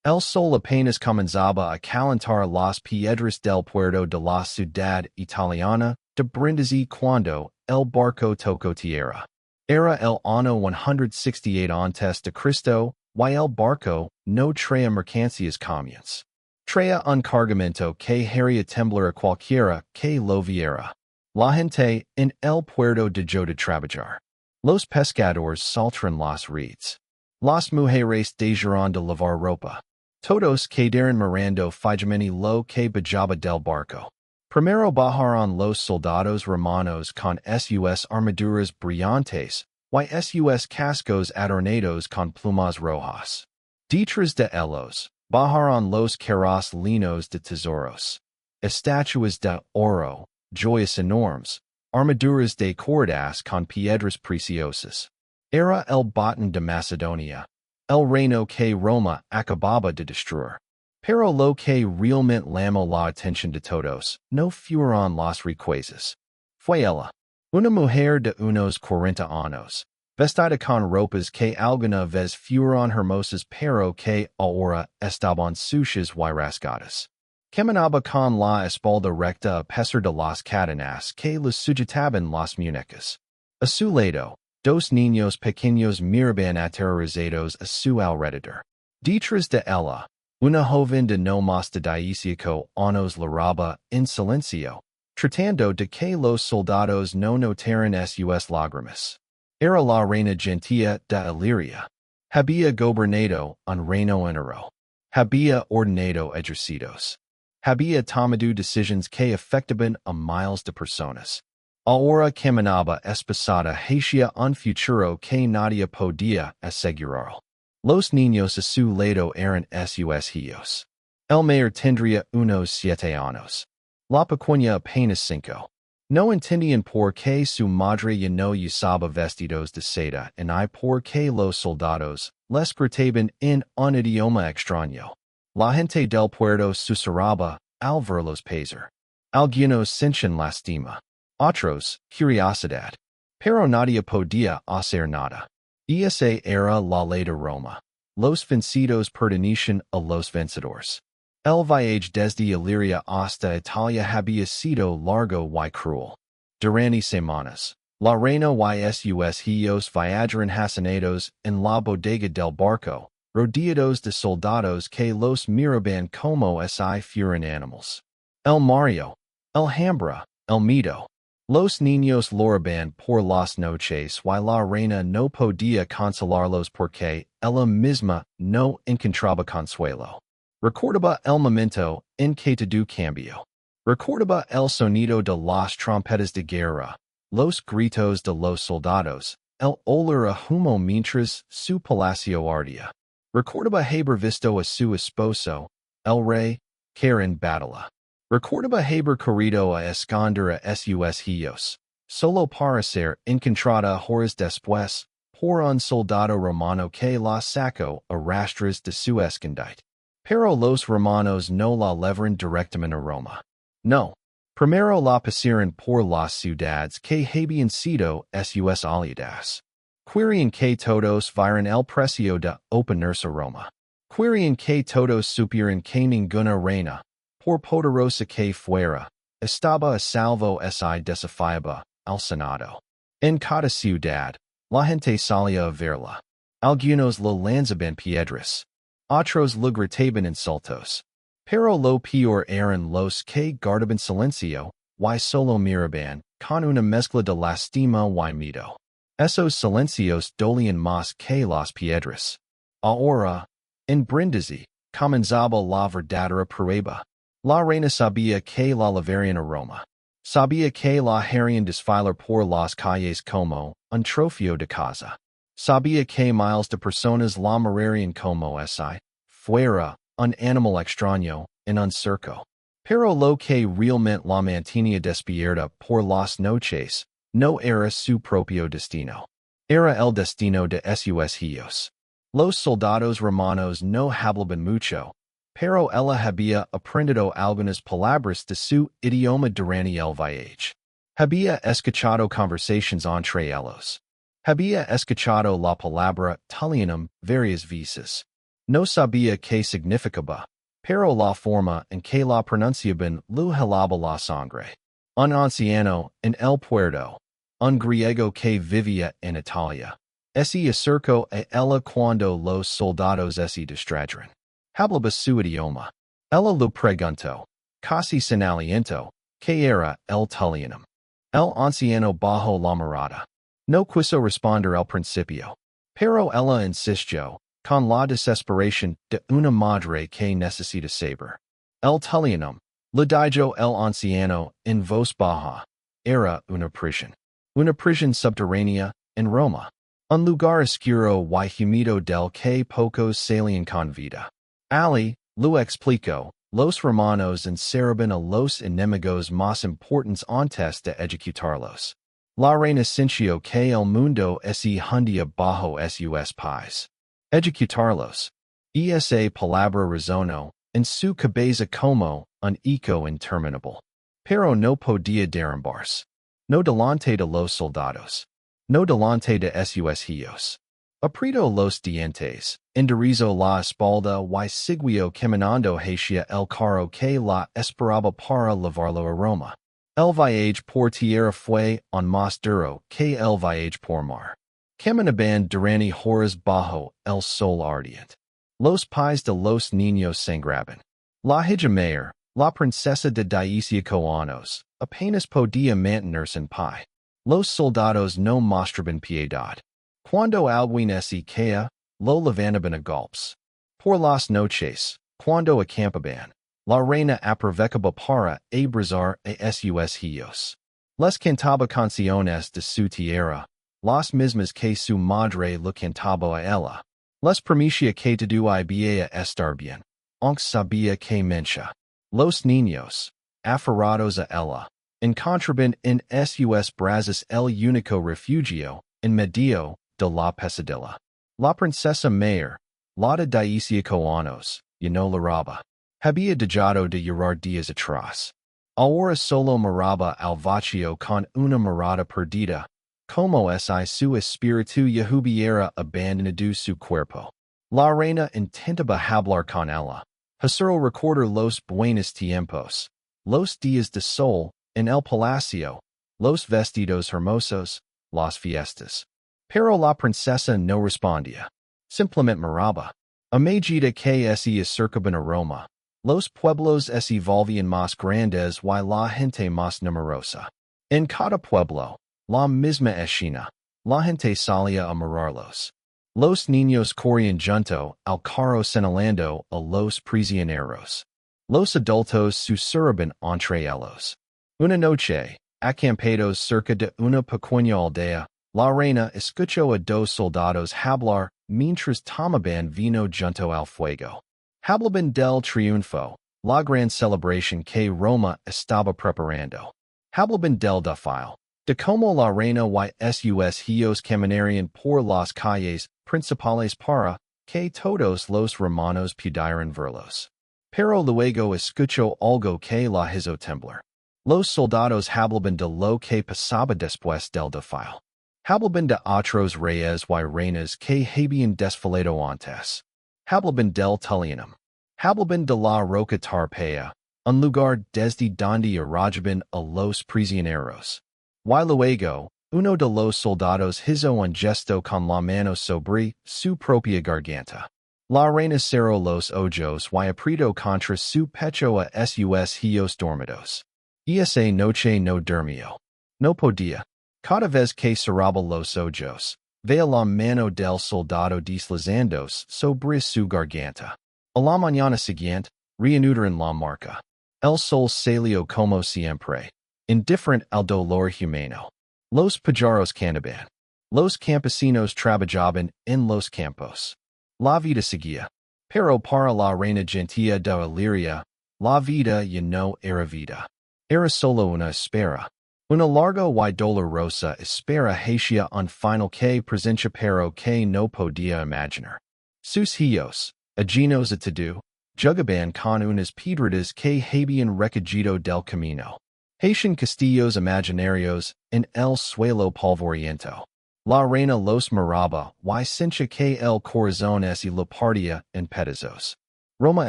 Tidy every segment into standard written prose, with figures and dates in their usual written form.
El sol apenas comenzaba a calentar las piedras del puerto de la ciudad italiana de Brindisi cuando el barco tocó tierra. Era el año 168 antes de Cristo, y el barco no traía mercancías comunes. Traía un cargamento que haría temblar a cualquiera que lo viera. La gente en el puerto dejó de trabajar. Los pescadores saltaron las redes. Las mujeres dejaron de lavar ropa. Todos quedaron mirando fijamente lo que bajaba del barco. Primero bajaron los soldados romanos con sus armaduras brillantes y sus cascos adornados con plumas rojas. Detrás de ellos, bajaron los carros llenos de tesoros. Estatuas de oro, joyas enormes, armaduras de cordas con piedras preciosas. Era el botín de Macedonia, el reino que Roma acababa de destruir. Pero lo que realmente llamó la atención de todos no fueron las riquezas. Fue ella, una mujer de unos 40 años, vestida con ropas que alguna vez fueron hermosas pero que ahora estaban sucias y rasgadas. Caminaba con la espalda recta a pesar de las cadenas que les sujetaban las muñecas. A su lado, dos niños pequeños miraban aterrorizados a su alrededor. Detrás de ella, una joven de no más de 18 años lloraba en silencio, tratando de que los soldados no notaran sus lágrimas. Era la reina Gentia de Iliria. Había gobernado un reino entero. Había ordenado ejércitos. Había tomado decisiones que afectaban a miles de personas. Ahora caminaba esposada hacia un futuro que nadie podía asegurar. Los niños a su lado eran sus hijos. El mayor tendría unos 7 años. La pequeña apenas 5. No entendían por qué su madre ya no usaba vestidos de seda y por qué los soldados les gritaban en un idioma extraño. La gente del puerto susurraba al verlos pasar. Algunos sentían lástima. Otros, curiosidad. Pero nadie podía hacer nada. Esa era la ley de Roma. Los vencidos pertenecían a los vencedores. El viaje desde Iliria hasta Italia había sido largo y cruel. Durante semanas, la reina y sus hijos viajaron hacinados en la bodega del barco, rodeados de soldados que los miraban como si fueran animales. El Mario, el Hambra, el Mito. Los niños lloraban por las noches y la reina no podía consolarlos porque ella misma no encontraba consuelo. Recordaba el momento en que todo cambió. Recordaba el sonido de las trompetas de guerra, los gritos de los soldados, el olor a humo mientras su palacio ardía. Recordaba haber visto a su esposo, el rey, caer en batalla. Recordaba haber corrido a esconder a sus hijos, solo para ser encontrada horas después por un soldado romano que la sacó a rastras de su escondite. Pero los romanos no la llevaron directamente a Roma. No. Primero la pasaron por las ciudades que habían sido sus aliadas. Querían que todos vieran el precio de oponerse a Roma. Querían que todos supieran que ninguna reina, por poderosa que fuera, estaba a salvo si desafiaba al Senado. En cada ciudad, la gente salía a verla. Algunos le lanzaban piedras. Otros le gritaban insultos. Pero lo peor eran los que guardaban silencio, y solo miraban, con una mezcla de lástima y miedo. Esos silencios dolían más que las piedras. Ahora, en Brindisi, comenzaba la verdadera prueba. La reina sabía que la llevarían a Roma. Sabía que la harían desfilar por las calles como un trofeo de casa. Sabía que miles de personas la mirarían como si fuera un animal extraño en un circo. Pero lo que realmente la mantenía despierta por las noches no era su propio destino. Era el destino de sus hijos. Los soldados romanos no hablaban mucho, pero ella había aprendido algunas palabras de su idioma durante el viaje. Había escuchado conversaciones entre ellos. Había escuchado la palabra italianum varias veces. No sabía que significaba, pero la forma en que la pronunciaban lo helaba la sangre. Un anciano en el puerto, un griego que vivía en Italia. Se acercó a ella cuando los soldados se distrajeron. Hablaba su idioma. Ella lo preguntó, casi sin aliento, que era el italiano. El anciano bajó la mirada. No quiso responder al principio. Pero ella insistió, con la desesperación de una madre que necesita saber. El italiano, le dijo el anciano en voz baja, era una prisión subterránea en Roma. Un lugar oscuro y humito del que pocos salían con vida. Ali, lo explicó, los romanos encerraban a los enemigos más importantes antes de ejecutarlos. La reina sintió que el mundo se hundía bajo sus pies. Ejecutarlos. Esa palabra resonó en su cabeza como un eco interminable. Pero no podía derrumbarse. No delante de los soldados. No delante de sus hijos. Apretó los dientes, enderezó la espalda y siguió caminando hacia el carro que la esperaba para llevarlo a Roma. El viaje por tierra fue aún más duro que el viaje por mar. Caminaban durante horas bajo el sol ardiente. Los pies de los niños sangraban. La hija mayor, la princesa de 18 años, apenas podía mantenerse en pie. Los soldados no mostraban piedad. Cuando alguien se caía, lo levantaban a golpes. Por las noches, cuando acampaban, la reina aprovechaba para abrazar a sus hijos. Les cantaba canciones de su tierra, las mismas que su madre le cantaba a ella. Les prometía que todo iba a estar bien, aunque sabía que mentía. Los niños, aferrados a ella, encontraban en sus brazos el único refugio en medio de la pesadilla. La princesa mayor, la de 18 años, ya no lloraba. Había dejado de llorar días atrás. Ahora solo miraba al vacío con una mirada perdida, como si su espíritu ya hubiera abandonado su cuerpo. La reina intentaba hablar con ella, hacerlo recordar los buenos tiempos, los días de sol en el palacio, los vestidos hermosos, las fiestas. Pero la princesa no respondía. Simplemente miraba. A medida que se acercaban a Roma, los pueblos se volvían más grandes y la gente más numerosa. En cada pueblo, la misma escena, la gente salía a mirarlos. Los niños corrían junto al carro señalando a los prisioneros. Los adultos susurraban entre ellos. Una noche, acampados cerca de una pequeña aldea, la reina escuchó a dos soldados hablar mientras tomaban vino junto al fuego. Hablaban del triunfo, la gran celebración que Roma estaba preparando. Hablaban del desfile, de cómo la reina y sus hijos caminarían por las calles principales para que todos los romanos pudieran verlos. Pero luego escuchó algo que la hizo temblar. Los soldados hablaban de lo que pasaba después del desfile. Hablaban de otros reyes y reinas que habían desfilado antes. Hablaban del Italianum. Hablaban de la Roca Tarpea, un lugar desde donde arrojaban a los prisioneros. Y luego, uno de los soldados hizo un gesto con la mano sobre su propia garganta. La reina cerró los ojos y apretó contra su pecho a sus hijos dormidos. Esa noche no durmió. No podía. Cada vez que cerraba los ojos, veía la mano del soldado deslizándose sobre su garganta. A la mañana siguiente, reanudaron la marca. El sol salió como siempre, indiferente al dolor humano. Los pajaros cantaban. Los campesinos trabajaban en los campos. La vida seguía. Pero para la reina Gentia de Iliria, la vida ya no era vida. Era solo una espera. Una larga y dolorosa espera hacia un final que presencia pero que no podía imaginar. Sus hijos, llenos de todo, jugaban con unas piedras que habían recogido del camino. Haitian castillos imaginarios en el suelo polvoriento. La reina los moraba y cincha que el corazón y la partía en pedazos. Roma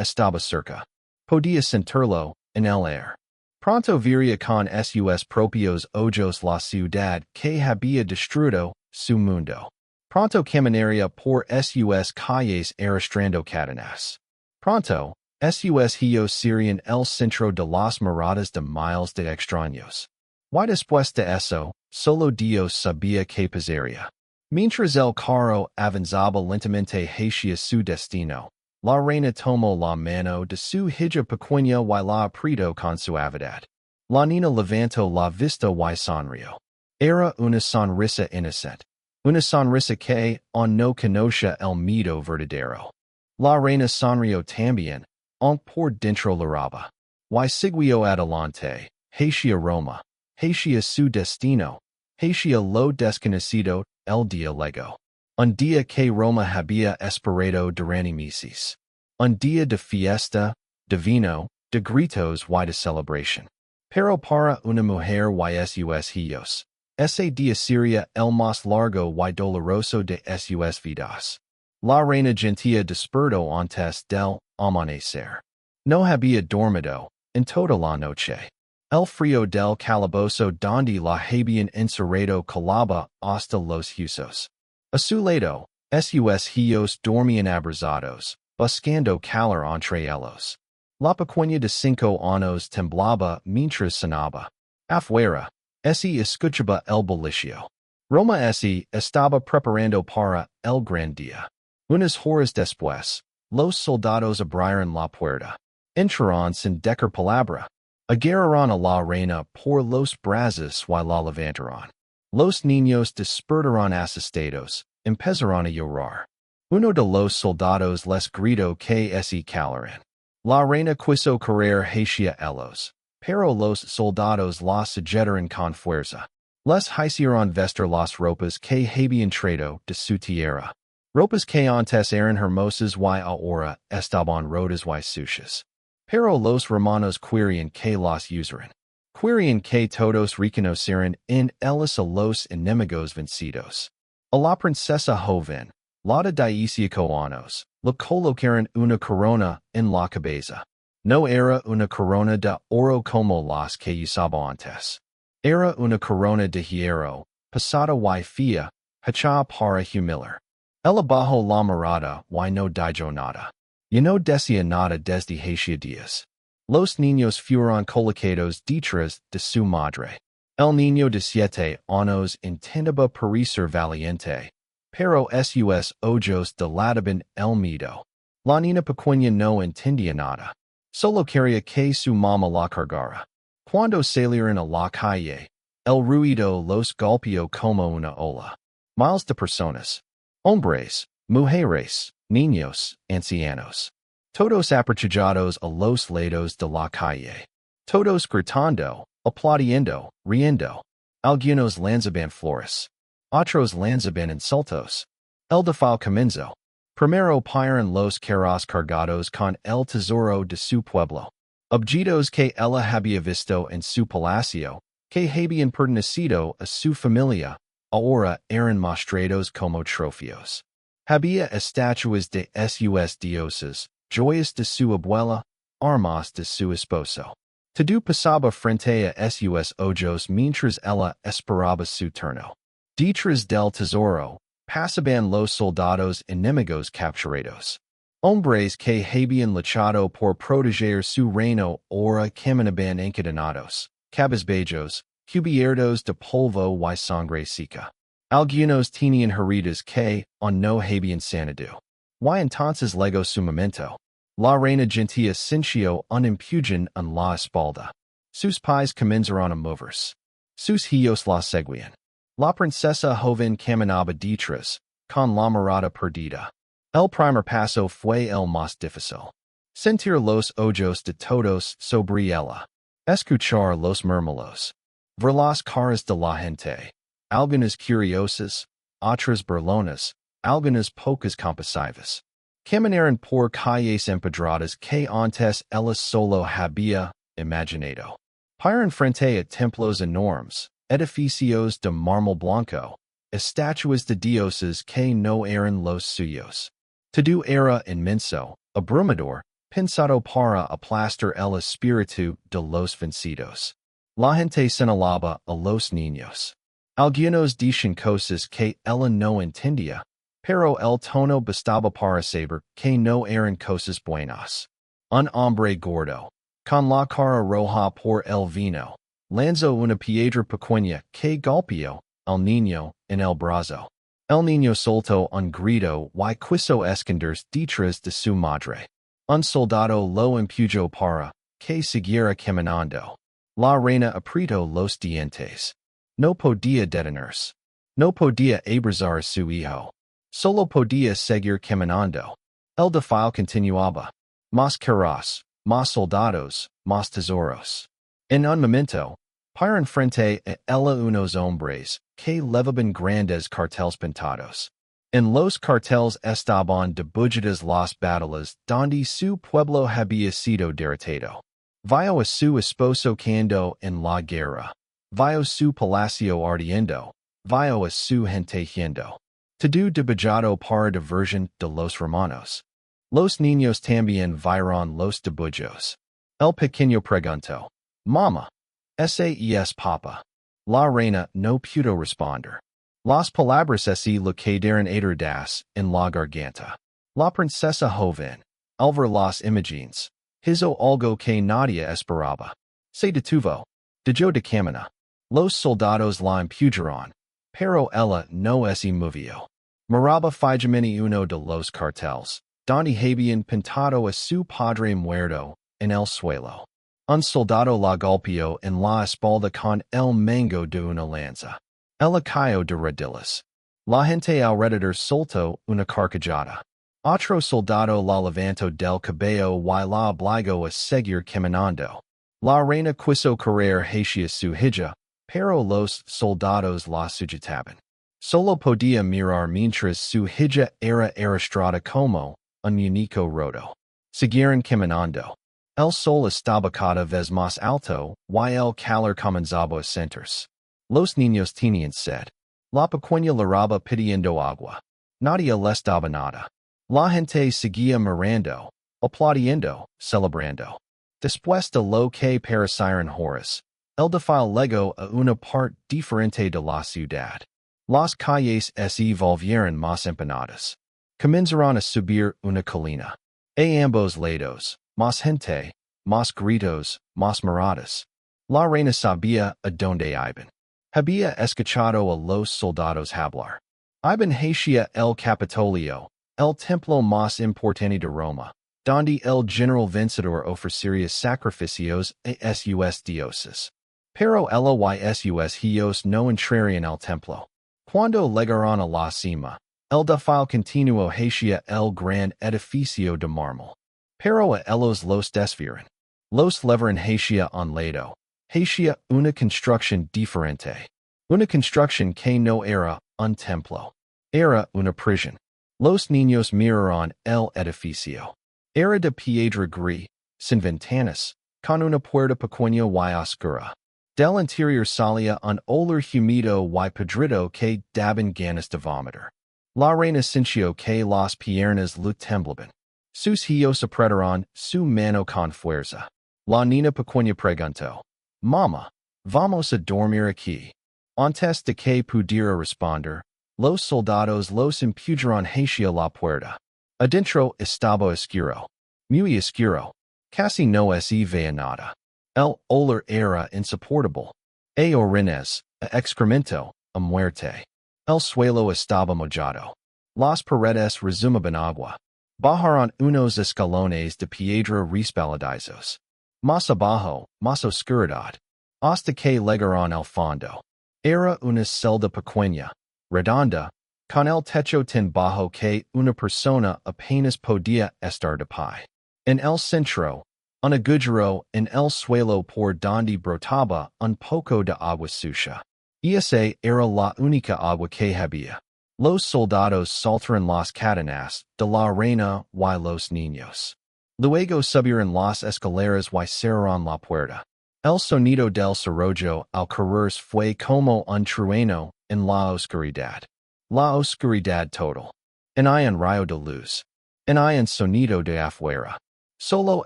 estaba cerca. Podía sentirlo en el aire. Pronto viría con sus propios ojos la ciudad que había destruido su mundo. Pronto caminaría por sus calles arrastrando cadenas. Pronto, sus hijos serían el centro de las miradas de miles de extraños. Y después de eso, solo Dios sabía qué pasaría. Mientras el carro avanzaba lentamente hacia su destino, la reina tomó la mano de su hija pequeña y la apretó con suavidad. La niña levantó la vista y sonrió. Era una sonrisa inocente. Una sonrisa que aún no conocía el miedo verdadero. La reina sonrió también, aunque por dentro lloraba. Y siguió adelante, hacia Roma, hacia su destino, hacia lo desconocido, el día llegó. Un día que Roma había esperado durante meses. Un día de fiesta, de vino, de gritos y de celebración. Pero para una mujer y sus hijos, ese día sería el más largo y doloroso de sus vidas. La reina Gentia despertó antes del amanecer. No había dormido en toda la noche. El frío del calabozo donde la habían encerrado calaba hasta los huesos. A su lado, sus hijos dormían abrazados, buscando calor entre ellos. La pequeña de 5 años temblaba mientras sonaba. Afuera, escuchaba el bullicio. Roma estaba preparando para el gran día. Unas horas después, los soldados abrieron la puerta. Entraron sin decir palabra. Agarraron a la reina por los brazos y la levantaron. Los niños despertaron asustados, empezaron a llorar. Uno de los soldados les gritó que calaran. La reina quiso correr hacia ellos, pero los soldados la sujetaron con fuerza. Les hicieron vestir las ropas que habían traído de su tierra. Ropas que antes eran hermosas y ahora estaban rotas y sucias. Pero los romanos querían que las usaran. Querían que todos reconocieran en ellos a los enemigos vencidos. A la princesa joven, la de 15 años, le colocaron una corona en la cabeza. No era una corona de oro como las que usaba antes. Era una corona de hierro, pesada y fea, hecha para humillar. Ella bajó la mirada y no dijo nada. Y no decía nada desde hacía días. Los niños fueron colocados detrás de su madre. El niño de 7 años intentaba parecer valiente, pero sus ojos delataban el miedo. La niña pequeña no entendía nada. Solo quería que su mamá la cargara. Cuando salieron a la calle, el ruido los golpeó como una ola. Miles de personas. Hombres, mujeres, niños, ancianos. Todos aperchillados a los lados de la calle. Todos gritando, aplaudiendo, riendo. Algunos lanzaban flores. Otros lanzaban insultos. El desfile comenzó. Primero paran los carros cargados con el tesoro de su pueblo. Objetos que ella había visto en su palacio, que habían pertenecido a su familia, ahora eran mostrados como trofeos. Había estatuas de sus dioses, joyas de su abuela, armas de su esposo. Todo pasaba frente a sus ojos mientras ella esperaba su turno. Detrás del tesoro, pasaban los soldados enemigos capturados. Hombres que habían luchado por proteger su reino ahora caminaban encadenados, cabizbajos, cubiertos de polvo y sangre seca. Algunos tenían heridas que aún no habían sanado. Y entonces llegó su momento. La reina Gentia sintió un empujón en la espalda. Sus pies comenzaron a moverse. Sus hijos la seguían. La princesa joven caminaba detrás, con la mirada perdida. El primer paso fue el más difícil. Sentir los ojos de todos sobre ella. Escuchar los murmullos. Ver las caras de la gente. Algunas curiosas, otras burlonas, algunas pocas compasivas. Caminaron por calles empedradas que antes ella solo había imaginado. Paran frente a templos enormes, edificios de mármol blanco, estatuas de dioses que no eran los suyos. Todo era inmenso, abrumador, pensado para aplastar el espíritu de los vencidos. La gente señalaba a los niños. Algunos dicen cosas que ella no entendía, pero el tono bastaba para saber que no eran cosas buenas. Un hombre gordo, con la cara roja por el vino, lanzó una piedra pequeña que golpeó al niño en el brazo. El niño soltó un grito y quiso esconderse detrás de su madre. Un soldado lo empujó para que siguiera caminando. La reina apretó los dientes. No podía detenerse. No podía abrazar a su hijo. Solo podía seguir caminando. El desfile continuaba. Más carros, más soldados, más tesoros. En un momento, paran frente a ella unos hombres que levaban grandes carteles pintados. En los carteles estaban dibujadas las batallas donde su pueblo había sido derrotado. Vio a su esposo cayendo en la guerra. Vio su palacio ardiendo. Vio a su gente yendo. Todo dibujado para diversión de los romanos. Los niños también vieron los dibujos. El pequeño preguntó, «Mama, ¿ese es papa?» La reina no pudo responder. Las palabras así le quedaron atradas en la garganta. La princesa joven, al ver las imágenes, hizo algo que nadie esperaba. Se detuvo. Dejó de caminar. Los soldados la empujaron, pero ella no se movió. Miraba fijamente uno de los carteles, donde habían pintado a su padre muerto en el suelo. Un soldado la golpeó en la espalda con el mango de una lanza. Ella cayó de rodillas. La gente alrededor soltó una carcajada. Otro soldado la levantó del cabello y la obligó a seguir caminando. La reina quiso correr hacia su hija, pero los soldados la sujetaban. Solo podía mirar mientras su hija era arrastrada como un muñeco roto. Siguieron caminando. El sol estaba cada vez más alto y el calor comenzaba a sentirse. Los niños tenían sed. La pequeña lloraba pidiendo agua. Nadie les daba nada. La gente seguía mirando, aplaudiendo, celebrando. Después de lo que parecieron horas, el desfile llegó a una parte diferente de la ciudad. Las calles se volvieron más empinadas. Comenzaron a subir una colina. A ambos lados, más gente, más gritos, más miradas. La reina sabía a dónde iban. Había escuchado a los soldados hablar. Iban hacia el Capitolio, el templo más importante de Roma, donde el general vencedor ofrecería sacrificios a sus dioses. Pero ella y sus hijos no entrarían al templo. Cuando llegaron a la cima, el desfile continuó hacia el gran edificio de mármol. Pero a ellos los desvieron. Los llevaron hacia un lado, hacia una construcción diferente. Una construcción que no era un templo. Era una prisión. Los niños miraron el edificio. Era de piedra gris, sin ventanas, con una puerta pequeña y oscura. Del interior salía un olor húmedo y podrido que daban ganas de vomitar. La reina sintió que las piernas le temblaban. Sus hijos apretaron su mano con fuerza. La niña pequeña preguntó, «Mamá, ¿vamos a dormir aquí?» Antes de que pudiera responder, los soldados los empujaron hacia la puerta. Adentro estaba oscuro. Muy oscuro. Casi no se veía nada. El olor era insoportable. A orines, a excremento, a muerte. El suelo estaba mojado. Las paredes rezumaban agua. Bajaron unos escalones de piedra resbaladizos. Más abajo, más oscuridad. Hasta que llegaron al fondo. Era una celda pequeña, redonda, con el techo tan bajo que una persona apenas podía estar de pie. En el centro, un agujero en el suelo por donde brotaba un poco de agua sucia. Esa era la única agua que había. Los soldados soltaron las cadenas de la reina y los niños. Luego subieron las escaleras y cerraron la puerta. El sonido del cerrojo al correr fue como un trueno en la oscuridad. La oscuridad total. En un rayo de luz. En un sonido de afuera. Solo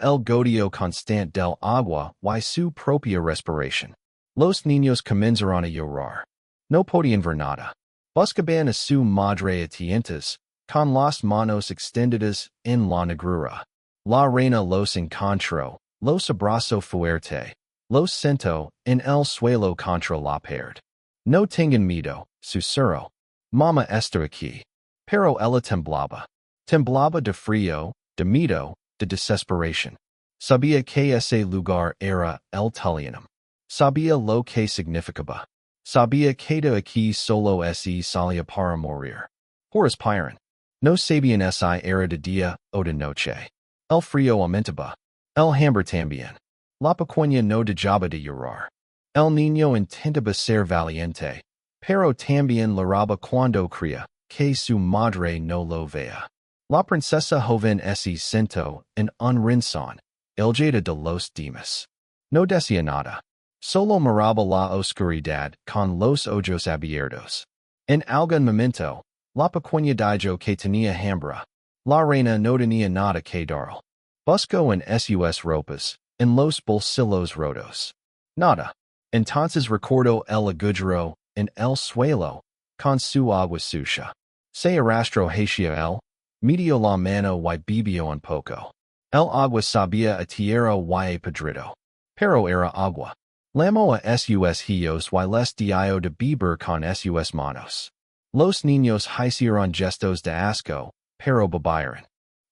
el goteo constante del agua y su propia respiración. Los niños comenzaron a llorar. No podían ver nada. Buscaban a su madre a tientas, con las manos extendidas en la negrura. La reina los encontró, los abrazó fuerte, los sentó en el suelo contra la pared. No tengan miedo, susurró. Mama está aquí. Pero ella temblaba. Temblaba de frío, de miedo, de desesperación. Sabía que ese lugar era el Tullianum. Sabía lo que significaba. Sabía que de aquí solo se salía para morir. Por respirar. No sabían si era de día o de noche. El frío aumentaba. El hambre también. La pequeña no dejaba de llorar. El niño intentaba ser valiente, pero también lloraba cuando creía que su madre no lo veía. La princesa joven se sentó en un rincón, elgada de los demás. No decía nada. Solo miraba la oscuridad con los ojos abiertos. En algún momento, la pequeña dijo que tenía hambre. La reina no tenía nada que darle. Buscó en sus ropas, en los bolsillos rotos. Nada. Entonces recordó el agujero en el suelo, con su agua sucia. Se arrastró hacia él, metió la mano y bebió un poco. El agua sabía a tierra y podrido. Pero era agua. Llamó a sus hijos y les dio de beber con sus manos. Los niños hicieron gestos de asco, pero bebieron.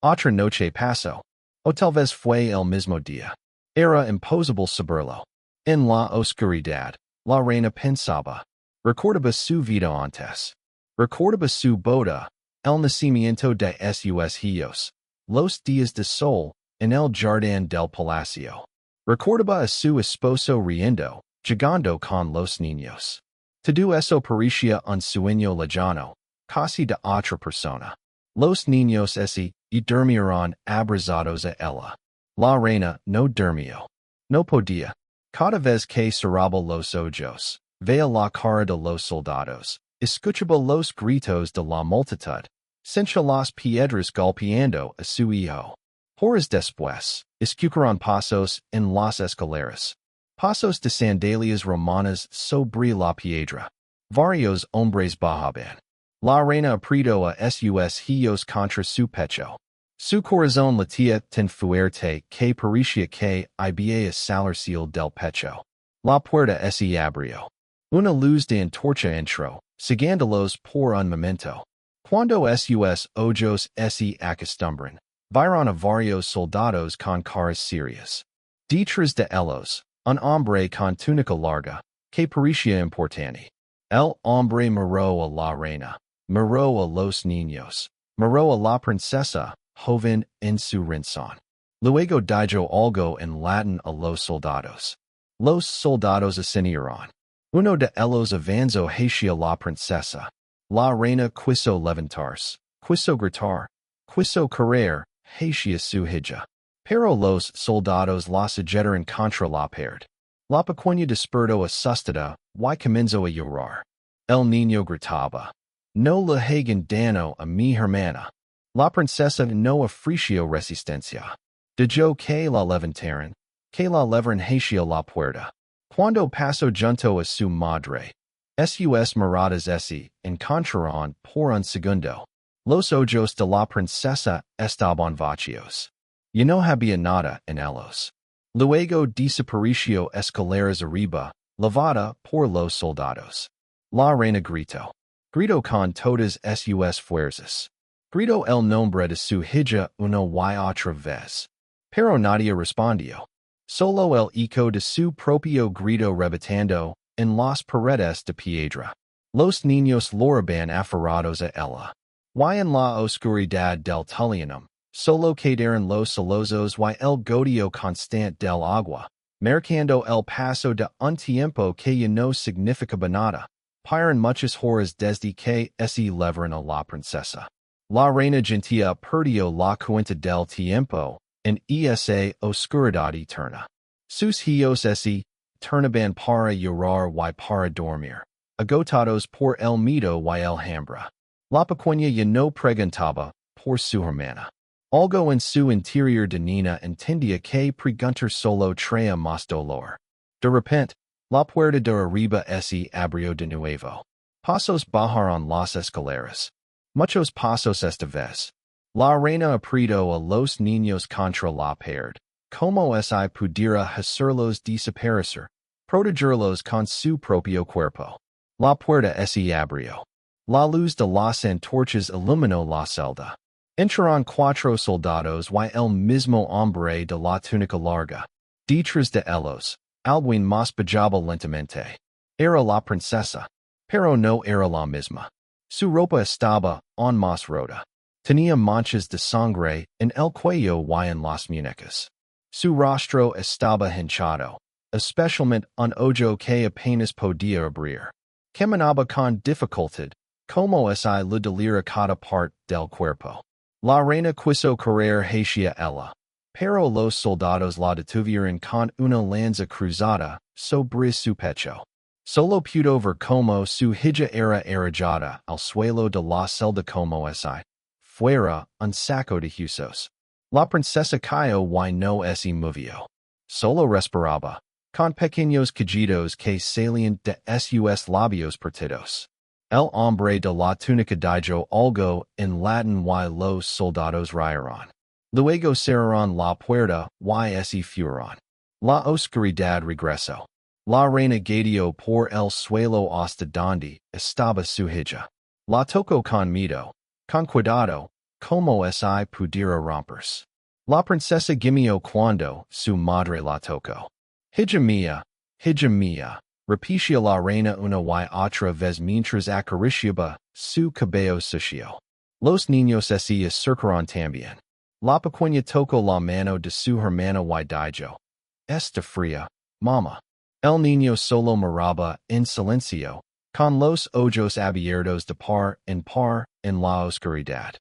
Otra noche pasó. O tal vez fue el mismo día. Era imposible saberlo. En la oscuridad, la reina pensaba. Recordaba su vida antes. Recordaba su boda, el nacimiento de sus hijos, los días de sol, en el jardín del palacio. Recordaba a su esposo riendo, jugando con los niños. Todo eso parecía un sueño lejano, casi de otra persona. Los niños y durmieron abrazados a ella. La reina no durmió. No podía. Cada vez que cerraba los ojos, veía la cara de los soldados, escuchaba los gritos de la multitud, sentía las piedras golpeando a su hijo. Horas después, escucharon pasos en las escaleras. Pasos de sandalias romanas sobre la piedra. Varios hombres bajaban. La reina apretó a sus hijos contra su pecho. Su corazón latía tan fuerte que parecía que había salirse del pecho. La puerta se abrió. Una luz de antorcha entró, siguiéndolos por un momento. Cuando sus ojos se acostumbran, vieron a varios soldados con caras serias. Detrás de ellos, un hombre con túnica larga, que parecía importante. El hombre miró a la reina, miró a los niños, miró a la princesa, joven en su rincón. Luego dijo algo en latín a los soldados. Los soldados asintieron. Uno de ellos avanzó hacia la princesa. La reina quiso levantarse, quiso gritar, quiso correr hacia su hija. Pero los soldados la sujetaron contra la pared. La pequeña despertó asustada y comenzó a llorar. El niño gritaba. No le hagan daño a mi hermana. La princesa no ofreció resistencia. Dijo que la levantaron, que la llevaron hacia la puerta. Cuando pasó junto a su madre, sus miradas se encontraron por un segundo. Los ojos de la princesa estaban vacíos. Y no había nada en ellos. Luego desapareció escaleras arriba, lavada por los soldados. La reina gritó. Gritó con todas sus fuerzas. Gritó el nombre de su hija una y otra vez. Pero nadie respondió. Solo el eco de su propio grito rebotando en las paredes de piedra. Los niños lloraban aferrados a ella. Y en la oscuridad del Tullianum, solo quedaron los solozos y el goteo constante del agua, marcando el paso de un tiempo que ya no significaba nada. Pasaron muchas horas desde que se llevaron a la princesa. La reina Gentia perdió la cuenta del tiempo en esa oscuridad eterna. Sus hijos se turnaban para llorar y para dormir. agotados por el miedo y el hambre. La pequeña ya no preguntaba por su hermana. Algo en su interior de niña entendía que preguntar solo traía más dolor. De repente, la puerta de arriba se abrió de nuevo. Pasos bajaron las escaleras. Muchos pasos esta vez. La reina apretó a los niños contra la pared. Como si pudiera hacerlos desaparecer, protegerlos con su propio cuerpo. La puerta se abrió. La luz de las antorchas iluminó la celda. Entraron 4 soldados y el mismo hombre de la túnica larga. Detrás de ellos, alguien más bajaba lentamente. Era la princesa, pero no era la misma. Su ropa estaba aún más rota. Tenía manchas de sangre en el cuello y en las muñecas. Su rostro estaba hinchado, especialmente un ojo que apenas podía abrir. Caminaba con dificultad, como si le doliera cada parte del cuerpo. La reina quiso correr hacia ella, pero los soldados la detuvieron con una lanza cruzada sobre su pecho. Solo pudo ver como su hija era arrojada al suelo de la celda como si fuera un saco de huesos. La princesa cayó y no se movió. Solo respiraba, con pequeños quejidos que salían de sus labios partidos. El hombre de la túnica dijo algo en latín y los soldados rieron. Luego cerraron la puerta y se fueron. La oscuridad regresó. La reina gateó por el suelo hasta donde estaba su hija. La tocó con miedo, con cuidado, como si pudiera romperse. La princesa gimió cuando su madre la tocó. Hija mía, repitió la reina una y otra vez mientras acariciaba su cabello sucio. Los niños se acercaron también. La pequeña tocó la mano de su hermana y dijo, "Está fría, mamá." El niño solo miraba en silencio, con los ojos abiertos de par en la oscuridad.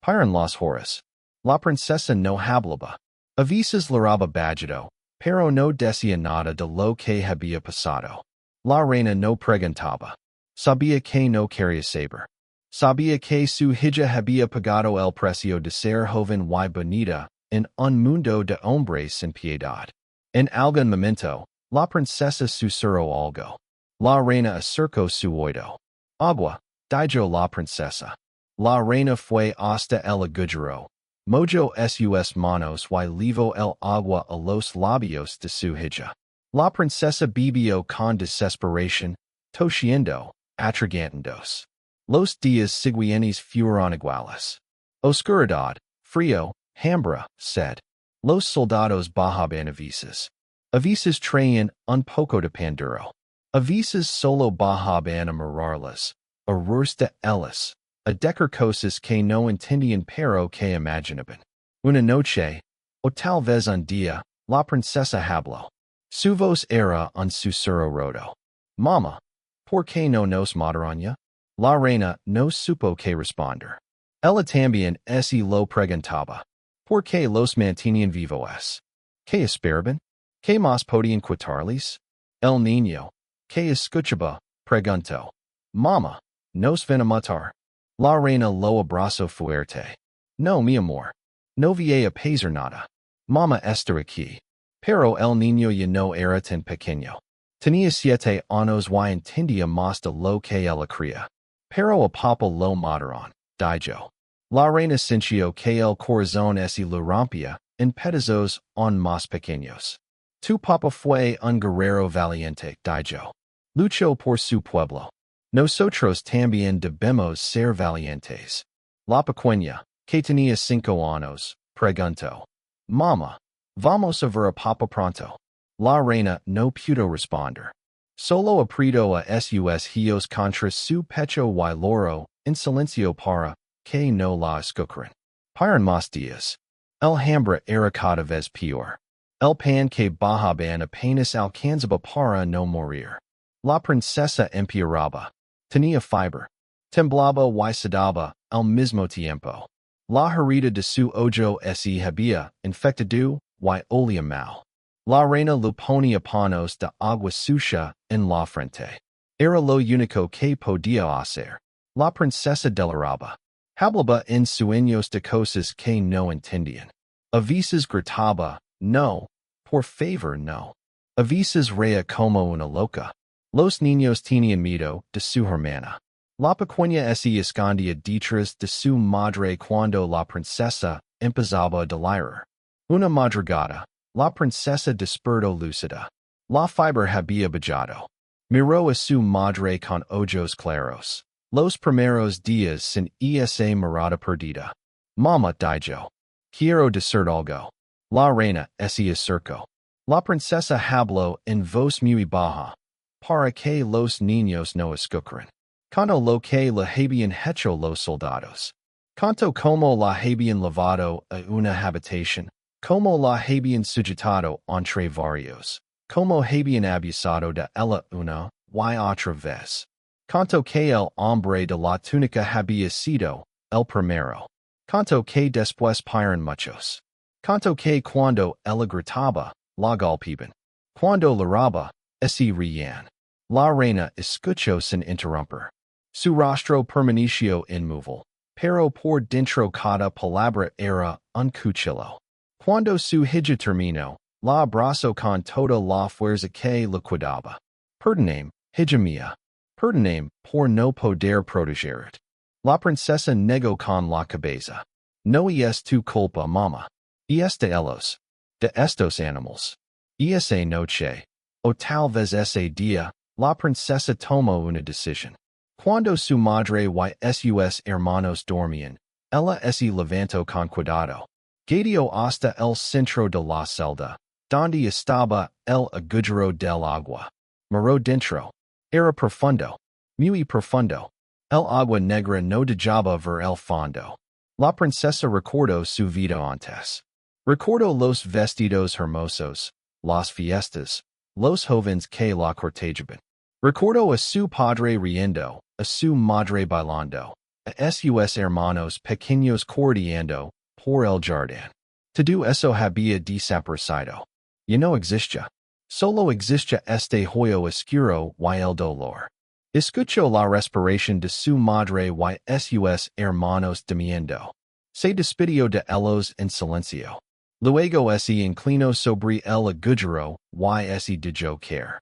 Paran las horas. La princesa no hablaba. A veces lloraba bajito, pero no decía nada de lo que había pasado. La reina no preguntaba. Sabía que no quería saber. Sabía que su hija había pagado el precio de ser joven y bonita en un mundo de hombres sin piedad. En algún momento, la princesa susurró algo. La reina acercó su oído. Agua, dijo la princesa. La reina fue hasta el agujero, mojó sus manos y llevó el agua a los labios de su hija. La princesa bebió con desesperación, tosiendo, atragantándose. Los días siguientes fueron iguales. Oscuridad, frío, hambre, sed. Los soldados bajaban a veces. A veces traían un poco de pan duro. A veces solo bajaban a mirarlas, a reír de ellas, a decir cosas que no entendían pero que imaginaban. Una noche, o tal vez un día, la princesa habló. Su voz era un susurro roto. Mamá, ¿por qué no nos mataron? La reina no supo qué responder. Ella también se lo preguntaba. ¿Por qué los mantenían vivos? ¿Qué esperaban? ¿Qué más podían quitarles? El niño, que escuchaba, preguntó. Mamá, ¿nos van a matar? La reina lo abrazó fuerte. No, mi amor. No voy a pasar nada. Mamá está aquí. Pero el niño ya no era tan pequeño. Tenía 7 años y entendía más de lo que ella creía. Pero a papá lo mataron, dijo. La reina sintió que el corazón se le rompía en pedazos aún más pequeños. Tu papá fue un guerrero valiente, dijo. Luchó por su pueblo. Nosotros también debemos ser valientes. La pequeña, que tenía 5 años, preguntó. Mamá, vamos a ver a papá pronto. La reina no pudo responder. Solo apretó a sus hijos contra su pecho y lloró en silencio para que no la escucharan. Paran más días. El hambre era cada vez peor. El pan que bajaban apenas alcanzaba para no morir. La princesa empeoraba. Tenía fiebre. Temblaba y sudaba al mismo tiempo. La herida de su ojo se había infectado y olía mal. La reina le ponía panos de agua sucia en la frente. Era lo único que podía hacer. La princesa delaraba. Hablaba en sueños de cosas que no entendían. A veces gritaba, no, por favor no. A veces reía como una loca. Los niños tenían miedo de su hermana. La pequeña se escondía detrás de su madre cuando la princesa empezaba a delirar. Una madrugada, la princesa despertó lúcida. La fiebre había bajado. Miró a su madre con ojos claros. Los primeros días sin esa mirada perdida. Mama dijo. Quiero decir algo. La reina se acercó. La princesa habló en voz muy baja, para que los niños no escucharan. Contó lo que le habían hecho los soldados. Contó cómo la habían llevado a una habitación, cómo la habían sujetado entre varios, cómo habían abusado de ella una y otra vez. Contó que el hombre de la túnica había sido el primero. Contó que después pairon muchos. Contó que cuando ella gritaba, la golpeaban. Cuando lloraba, se reían. La reina escuchó sin interrumpir. Su rostro permaneció inmóvil, pero por dentro cada palabra era un cuchillo. Cuando su hija terminó, la abrazó con toda la fuerza que le quedaba. Perdóname, hija mía. Perdóname por no poder protegerte. La princesa negó con la cabeza. No es tu culpa, mamá. Es de ellos. De estos animales. Esa noche, o tal vez ese día, la princesa tomó una decisión. Cuando su madre y sus hermanos dormían, ella se levantó con cuidado. Gateó hasta el centro de la celda, donde estaba el agujero del agua. Miró dentro. Era profundo. Muy profundo. El agua negra no dejaba ver el fondo. La princesa recordó su vida antes. Recordó los vestidos hermosos, las fiestas, los jóvenes que la cortejaban. Recordó a su padre riendo, a su madre bailando, a sus hermanos pequeños corriendo por el jardín. Todo eso había desaparecido. Ya no existía. Solo existía este hoyo oscuro y el dolor. Escuchó la respiración de su madre y sus hermanos gimiendo. Se despidió de ellos en silencio. Luego se inclinó sobre el agujero y se dejó caer.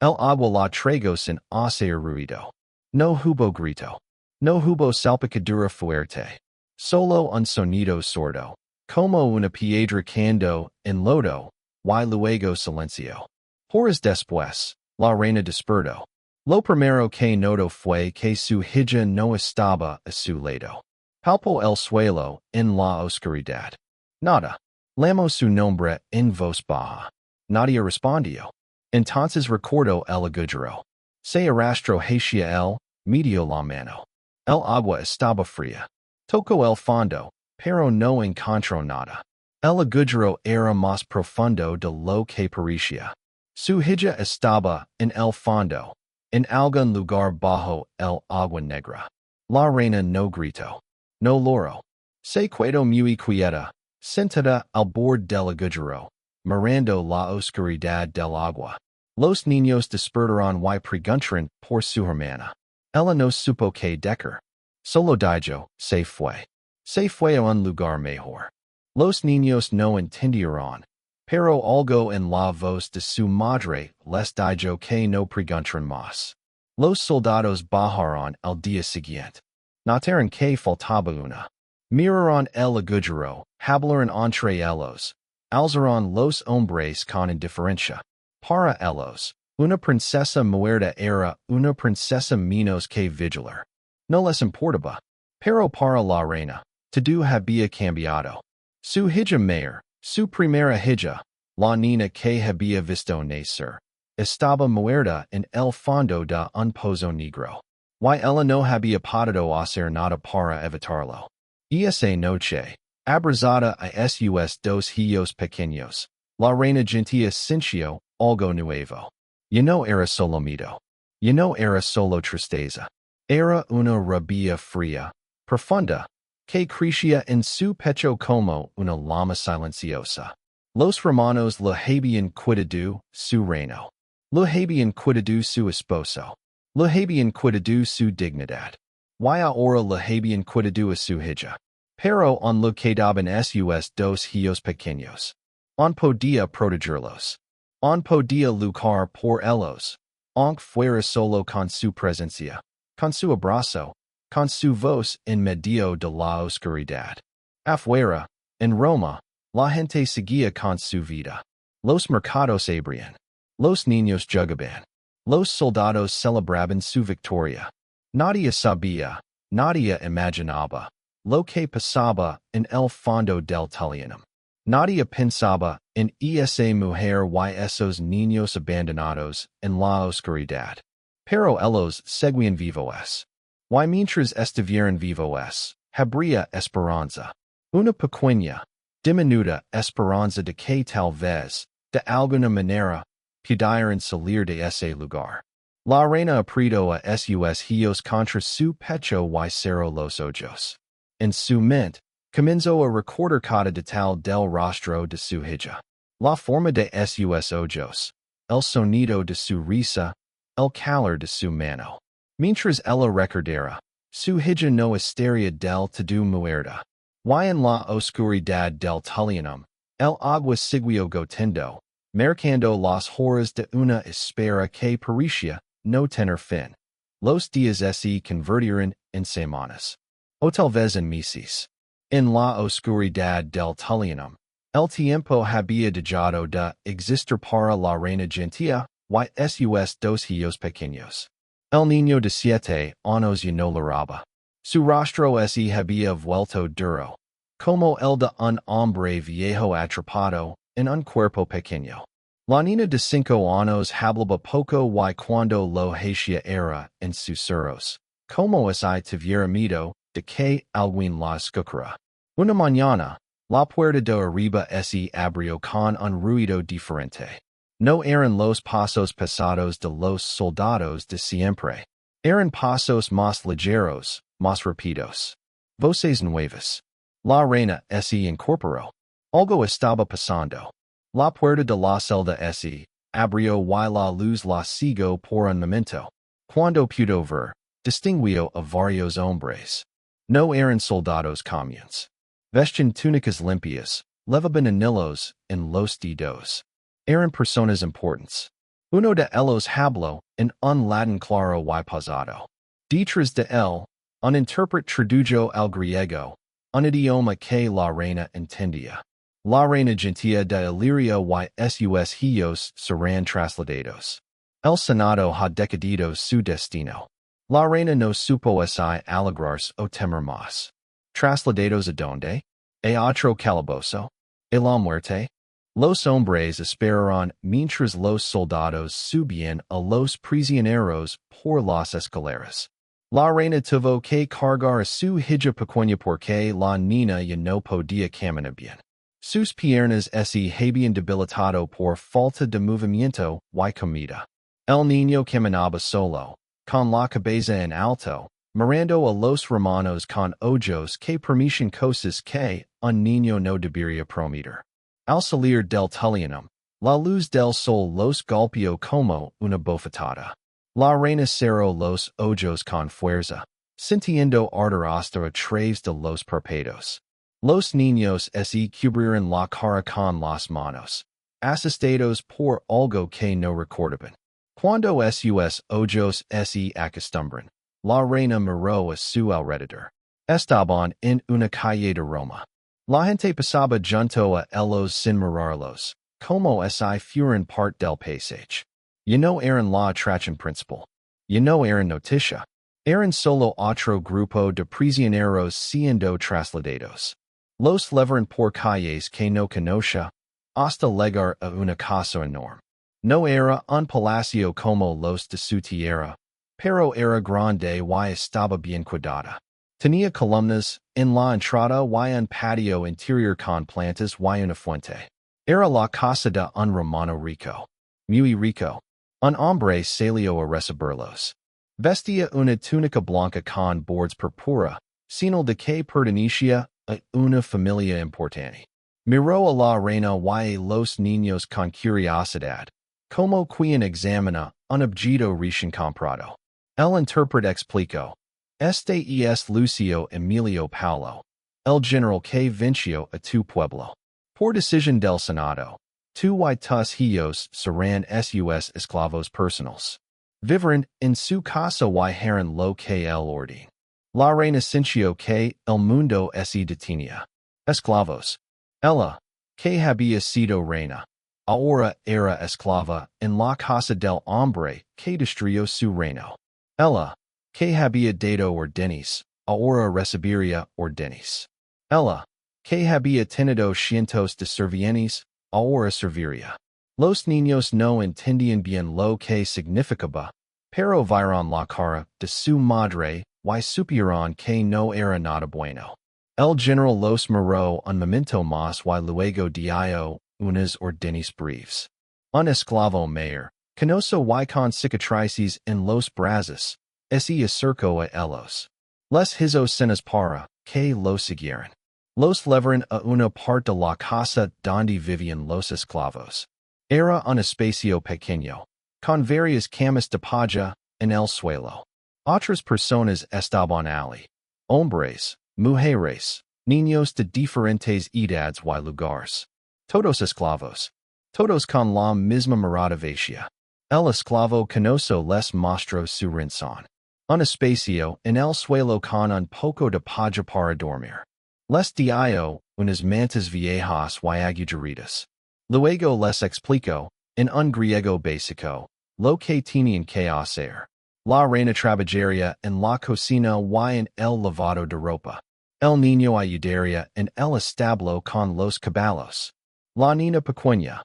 El agua la tragó sin hacer ruido. No hubo grito. No hubo salpicadura fuerte. Solo un sonido sordo, como una piedra cayendo en lodo, y luego silencio. Horas después, la reina despertó. Lo primero que notó fue que su hija no estaba a su lado. Palpó el suelo en la oscuridad. Nada. Llamó su nombre en voz baja. Nadie respondió. Entonces recordó el agujero. Se arrastró hacia él, metió la mano. El agua estaba fría. Tocó el fondo, pero no encontró nada. El agujero era más profundo de lo que parecía. Su hija estaba en el fondo, en algún lugar bajo el agua negra. La reina no gritó. No lloró. Se quedó muy quieta, sentada al borde del agujero, mirando la oscuridad del agua. Los niños despertaron y preguntaron por su hermana. Ella no supo qué decir. Solo dijo, se fue. Se fue a un lugar mejor. Los niños no entendieron, pero algo en la voz de su madre les dijo que no preguntaran más. Los soldados bajaron al día siguiente. Notaron que faltaba una. Miraron el agujero, hablaron entre ellos. Alzaron los hombres con indiferencia. Para ellos, una princesa muerta era una princesa menos que vigilar. No les importaba. Pero para la reina, todo había cambiado. Su hija mayor, su primera hija, la niña que había visto nacer, estaba muerta en el fondo de un pozo negro. Y ella no había podido hacer nada para evitarlo. Esa noche, abrazada a sus dos hijos pequeños, la reina Gentia sintió algo nuevo. Ya no era solo miedo. Ya no era solo tristeza. Era una rabia fría, profunda, que crecía en su pecho como una llama silenciosa. Los romanos le habían quitado su reino. Le habían quitado su esposo. La habían quitado su dignidad. Y ahora la habían quitado a su hija. Pero on lo quedaban sus dos hijos pequeños. On podía protegerlos. On podía luchar por ellos. Aunque fuera solo con su presencia. Con su abrazo. Con su voz en medio de la oscuridad. Afuera, en Roma, la gente seguía con su vida. Los mercados abrían. Los niños jugaban. Los soldados celebraban su victoria. Nadie sabía, nadie imaginaba, lo que pasaba en el fondo del Talianum. Nadie pensaba en esa mujer y esos niños abandonados en la oscuridad. Pero ellos seguían vivos. Y mientras estuvieran vivos, habría esperanza. Una pequeña, diminuta esperanza de que tal vez, de alguna manera, pudieran salir de ese lugar. La reina apretó a sus hijos contra su pecho y cerró los ojos. En su mente, comenzó a recordar cada detalle del rostro de su hija. La forma de sus ojos, el sonido de su risa, el calor de su mano. Mientras ella recordara, su hija no estaría del todo muerta. Y en la oscuridad del Talianum, el agua siguió goteando, marcando las horas de una espera que parecía no tener fin. Los días se convirtieron en semanas. O tal vez en meses. En la oscuridad del Talianum, el tiempo había dejado de existir para la reina Gentia y sus dos hijos pequeños. El niño de 7 años ya no lloraba. Su rostro se había vuelto duro, como el de un hombre viejo atrapado en un cuerpo pequeño. La niña de 5 años hablaba poco y cuando lo hacía era en susurros, como si tuviera miedo de que alguien la escuchara. Una mañana, la puerta de arriba se abrió con un ruido diferente. No eran los pasos pesados de los soldados de siempre. Eran pasos más ligeros, más rápidos. Voces nuevas. La reina se incorporó. Algo estaba pasando. La puerta de la celda se abrió y la luz la siguió por un momento. Cuando pudo ver, distinguió a varios hombres. No eran soldados comunes. Vestían túnicas limpias, levaban anillos en los dedos. Eran personas importantes. Uno de ellos habló en un latín claro y pausado. Detrás de él, un intérprete tradujo al griego, un idioma que la reina entendía. La reina Gentia de Iliria y sus hijos serán trasladados. El Senado ha decidido su destino. La reina no supo si alegrarse o temer más. ¿Trasladados a dónde? ¿A otro calabozo? ¿A la muerte? Los hombres esperaron mientras los soldados subían a los prisioneros por las escaleras. La reina tuvo que cargar a su hija pequeña porque la niña ya no podía caminar bien. Sus piernas se habían debilitado por falta de movimiento y comida. El niño caminaba solo, con la cabeza en alto, mirando a los romanos con ojos que permitían cosas que un niño no debería prometer. Al salir del Talianum, la luz del sol los golpeó como una bofetada. La reina cerró los ojos con fuerza, sintiendo ardor hasta a través de los párpados. Los niños se cubrieron la cara con las manos, asustados por algo que no recordaban. Cuando sus ojos se acostumbran, la reina miró a su alrededor. Estaban en una calle de Roma. La gente pasaba junto a ellos sin mirarlos, como si fueran parte del paisaje. Ya no eran la atracción principal. Ya no eran noticia. Eran solo otro grupo de prisioneros siendo trasladados. Los llevaron por calles que no conocía, hasta llegar a una casa enorme. No era un palacio como los de su tierra, pero era grande y estaba bien cuidada. Tenía columnas en la entrada y un patio interior con plantas y una fuente. Era la casa de un romano rico. Muy rico. Un hombre salió a recibirlos. Vestía una túnica blanca con bordes púrpura, señal de que pertenecía a una familia importante. Miró a la reina y a los niños con curiosidad, como quien examina un objeto recién comprado. El interpret explico. Este es Lucio Emilio Paulo. El general que venció a tu pueblo. Por decisión del Senado. Tu y tus hijos serán sus esclavos personales. Viveran en su casa y harán lo que el orden. La reina sintió que el mundo se detenía. Esclavos. Ella, que había sido reina, ahora era esclava en la casa del hombre que destruyó su reino. Ella, que había dado órdenes, ahora recibiría órdenes. Ella, que había tenido cientos de sirvientes, ahora serviría. Los niños no entendían bien lo que significaba, pero vieron la cara de su madre y supieron que no era nada bueno. El general los miró un momento más y luego dio unas órdenes breves. Un esclavo mayor, canoso y con cicatrices en los brazos, se acercó a ellos. Les hizo señas para que lo siguieran. Los llevaron a una parte de la casa donde vivían los esclavos. Era un espacio pequeño, con varias camas de paja en el suelo. Otras personas estaban allí. Hombres, mujeres, niños de diferentes edades y lugares. Todos esclavos. Todos con la misma motivación. El esclavo canoso les mostró su rincón. Un espacio en el suelo con un poco de paja para dormir. Les dio unas mantas viejas y agujeritas. Luego les explicó, en un griego básico, lo que tenían que hacer. La reina trabajaría en la cocina y en el lavado de ropa. El niño ayudaría en el establo con los caballos. La niña pequeña.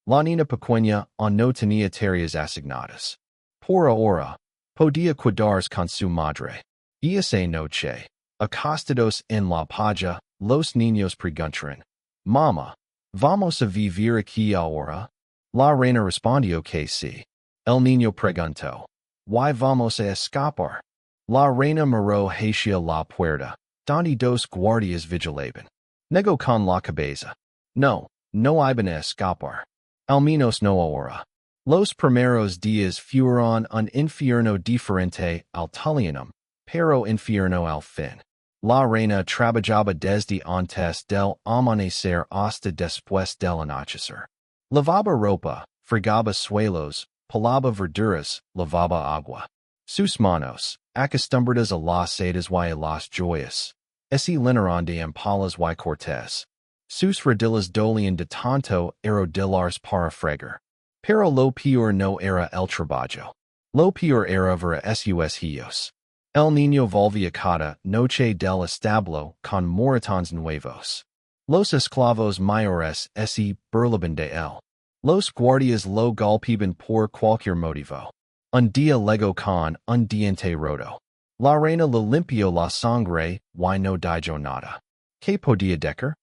La niña pequeña no tenía tareas asignadas. Por ahora, podía cuidarse con su madre. Y esa noche, acostados en la paja, los niños preguntaron, Mamá, ¿vamos a vivir aquí ahora? La reina respondió que sí. El niño preguntó, ¿Y vamos a escapar? La reina miró hacia la puerta, donde dos guardias vigilaban. Negó con la cabeza. No, no iban a escapar. Al menos no ahora. Los primeros días fueron un infierno diferente al italiano, pero infierno al fin. La reina trabajaba desde antes del amanecer hasta después del anochecer. Lavaba ropa, fregaba suelos, pelaba verduras, lavaba agua. Sus manos, acostumbradas a las sedas y a las joyas, se llenaron de ampollas y cortes. Sus rodillas dolían de tanto arrodillarse para fregar. Pero lo peor no era el trabajo. Lo peor era ver a sus hijos. El niño volvía cada noche del establo con moretones nuevos. Los esclavos mayores se burlaban de él. Los guardias lo golpeaban por cualquier motivo. Un día llegó con un diente roto. La reina le limpió la sangre y no dijo nada. ¿Qué podía decir?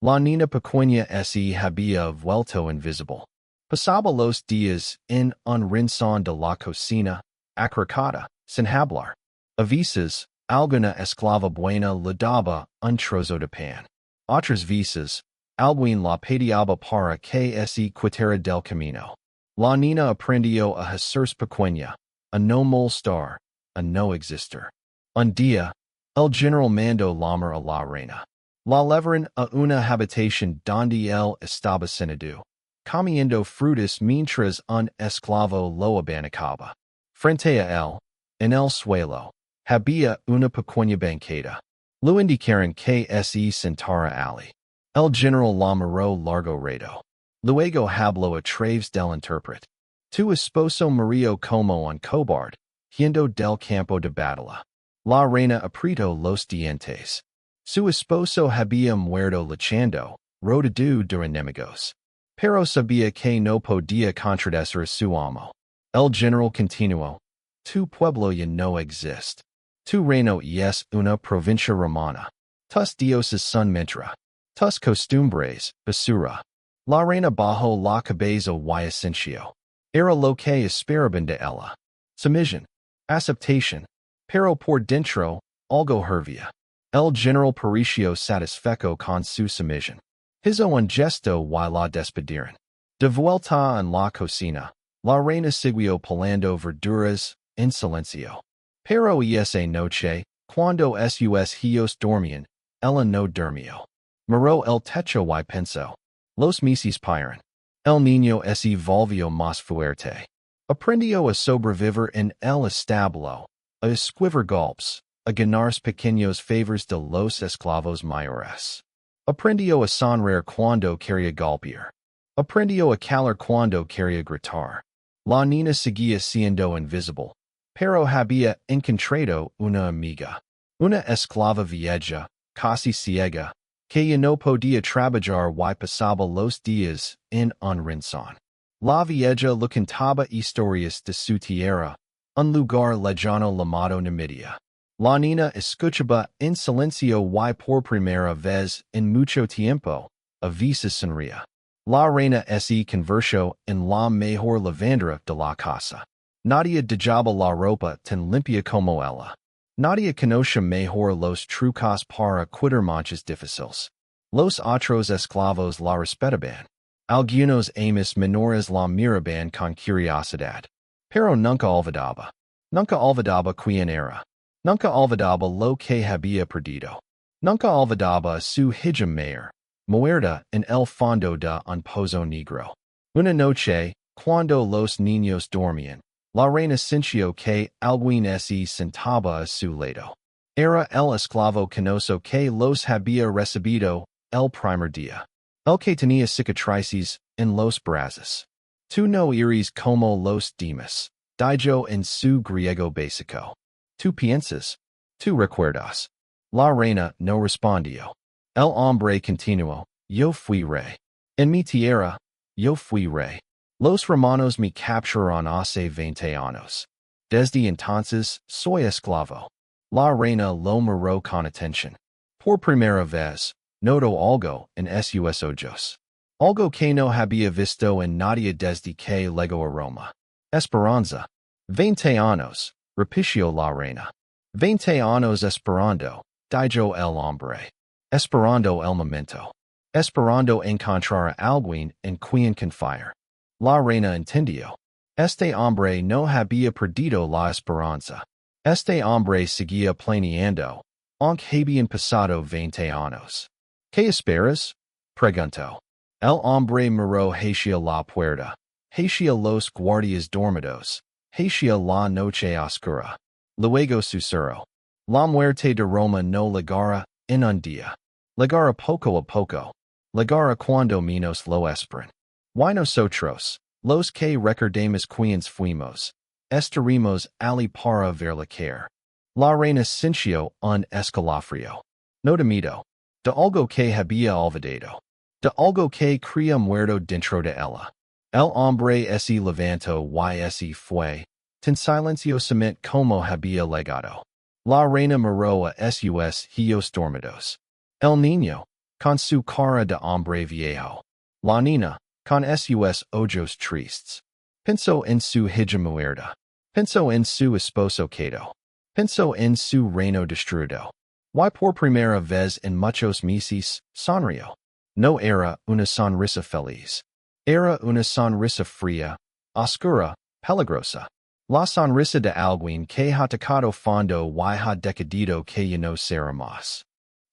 La niña pequeña se había vuelto invisible. Pasaba los días en un rincón de la cocina, acurrucada, sin hablar. A veces, alguna esclava buena le daba un trozo de pan. Otras veces, alguien la pediaba para que se quitara del camino. La niña aprendió a hacerse pequeña, a no molestar, a no existir. Un día, el general mandó llamar a la reina. La llevaron a una habitación donde él estaba sentado, comiendo frutas mientras un esclavo lo abanicaba. Frente a él, en el suelo, había una pequeña banqueta. Lo indicaron que se sentara allí. El general la miró largo rato. Luego habló a través del intérprete. Tu esposo murió como un cobarde, yendo del campo de batalla. La reina apretó los dientes. Su esposo había muerto luchando, rodeado de enemigos. Pero sabía que no podía contradecir a su amo. El general continuó. Tu pueblo ya no existe. Tu reino es una provincia romana. Tus dioses son mentira. Tus costumbres, basura. La reina bajó la cabeza y asintió. Era lo que esperaban de ella. Sumisión. Aceptación. Pero por dentro, algo hervía. El general pareció satisfecho con su sumisión. Hizo un gesto y la despidieron. De vuelta en la cocina, la reina siguió pelando verduras, en silencio. Pero esa noche, cuando sus hijos dormían, ella no durmió. Miró el techo y pensó. Los meses pasaron. El niño se volvió más fuerte. Aprendió a sobrevivir en el establo, a esquivar golpes, a ganarse pequeños favores de los esclavos mayores. Aprendió a sonreír cuando quería golpear. Aprendió a calar cuando quería gritar. La niña seguía siendo invisible, pero había encontrado una amiga. Una esclava vieja, casi ciega, que ya no podía trabajar y pasaba los días en un rincón. La vieja le contaba historias de su tierra, un lugar lejano llamado Numidia. La niña escuchaba en silencio y por primera vez en mucho tiempo, a veces sonría. La reina se convirtió en la mejor lavandera de la casa. Nadie dejaba la ropa tan limpia como ella. Nadie conoce mejor los trucos para quitar manchas difíciles. Los otros esclavos la respetaban. Algunos amos menores la miraban con curiosidad. Pero nunca olvidaba. Nunca olvidaba quién era. Nunca olvidaba lo que había perdido. Nunca olvidaba su hija mayor, muerta en el fondo de un pozo negro. Una noche, cuando los niños dormían, la reina sintió que alguien se sentaba a su lado. Era el esclavo canoso que los había recibido el primer día. El que tenía cicatrices en los brazos. Tú no eres como los demás, dijo en su griego básico. Tú piensas. Tú recuerdas. La reina no respondió. El hombre continuó. Yo fui rey. En mi tierra, yo fui rey. Los romanos me capturaron hace 20 años. Desde entonces, soy esclavo. La reina lo miró con atención. Por primera vez, notó algo en sus ojos. Algo que no había visto en nadie desde que llegó a Roma. Esperanza. 20 años, repitió la reina. 20 años esperando, dijo el hombre. Esperando el momento. Esperando encontrar a alguien en quien confiar. La reina entendió. Este hombre no había perdido la esperanza. Este hombre seguía planeando, aunque habían pasado 20 años. ¿Qué esperas? Preguntó. El hombre miró hacia la puerta, hacia los guardias dormidos, hacia la noche oscura. Luego susurró. La muerte de Roma no llegará en un día. Llegará poco a poco. Llegará cuando menos lo esperen. Y nosotros, los que recordemos quienes fuimos, estaremos ali para verla caer. La reina sintió un escalofrío. No de miedo. De algo que había olvidado. De algo que creía muerto dentro de ella. El hombre se levantó y se fue, tan silenciosamente como había llegado. La reina miró a sus hijos dormidos. El niño, con su cara de hombre viejo. La niña, con sus ojos tristes. Pensó en su hija muerta. Pensó en su esposo quedado. Pensó en su reino destruido. Y por primera vez en muchos meses, sonrió. No era una sonrisa feliz. Era una sonrisa fría, oscura, peligrosa. La sonrisa de alguien que ha tocado fondo y ha decidido que ya no será más.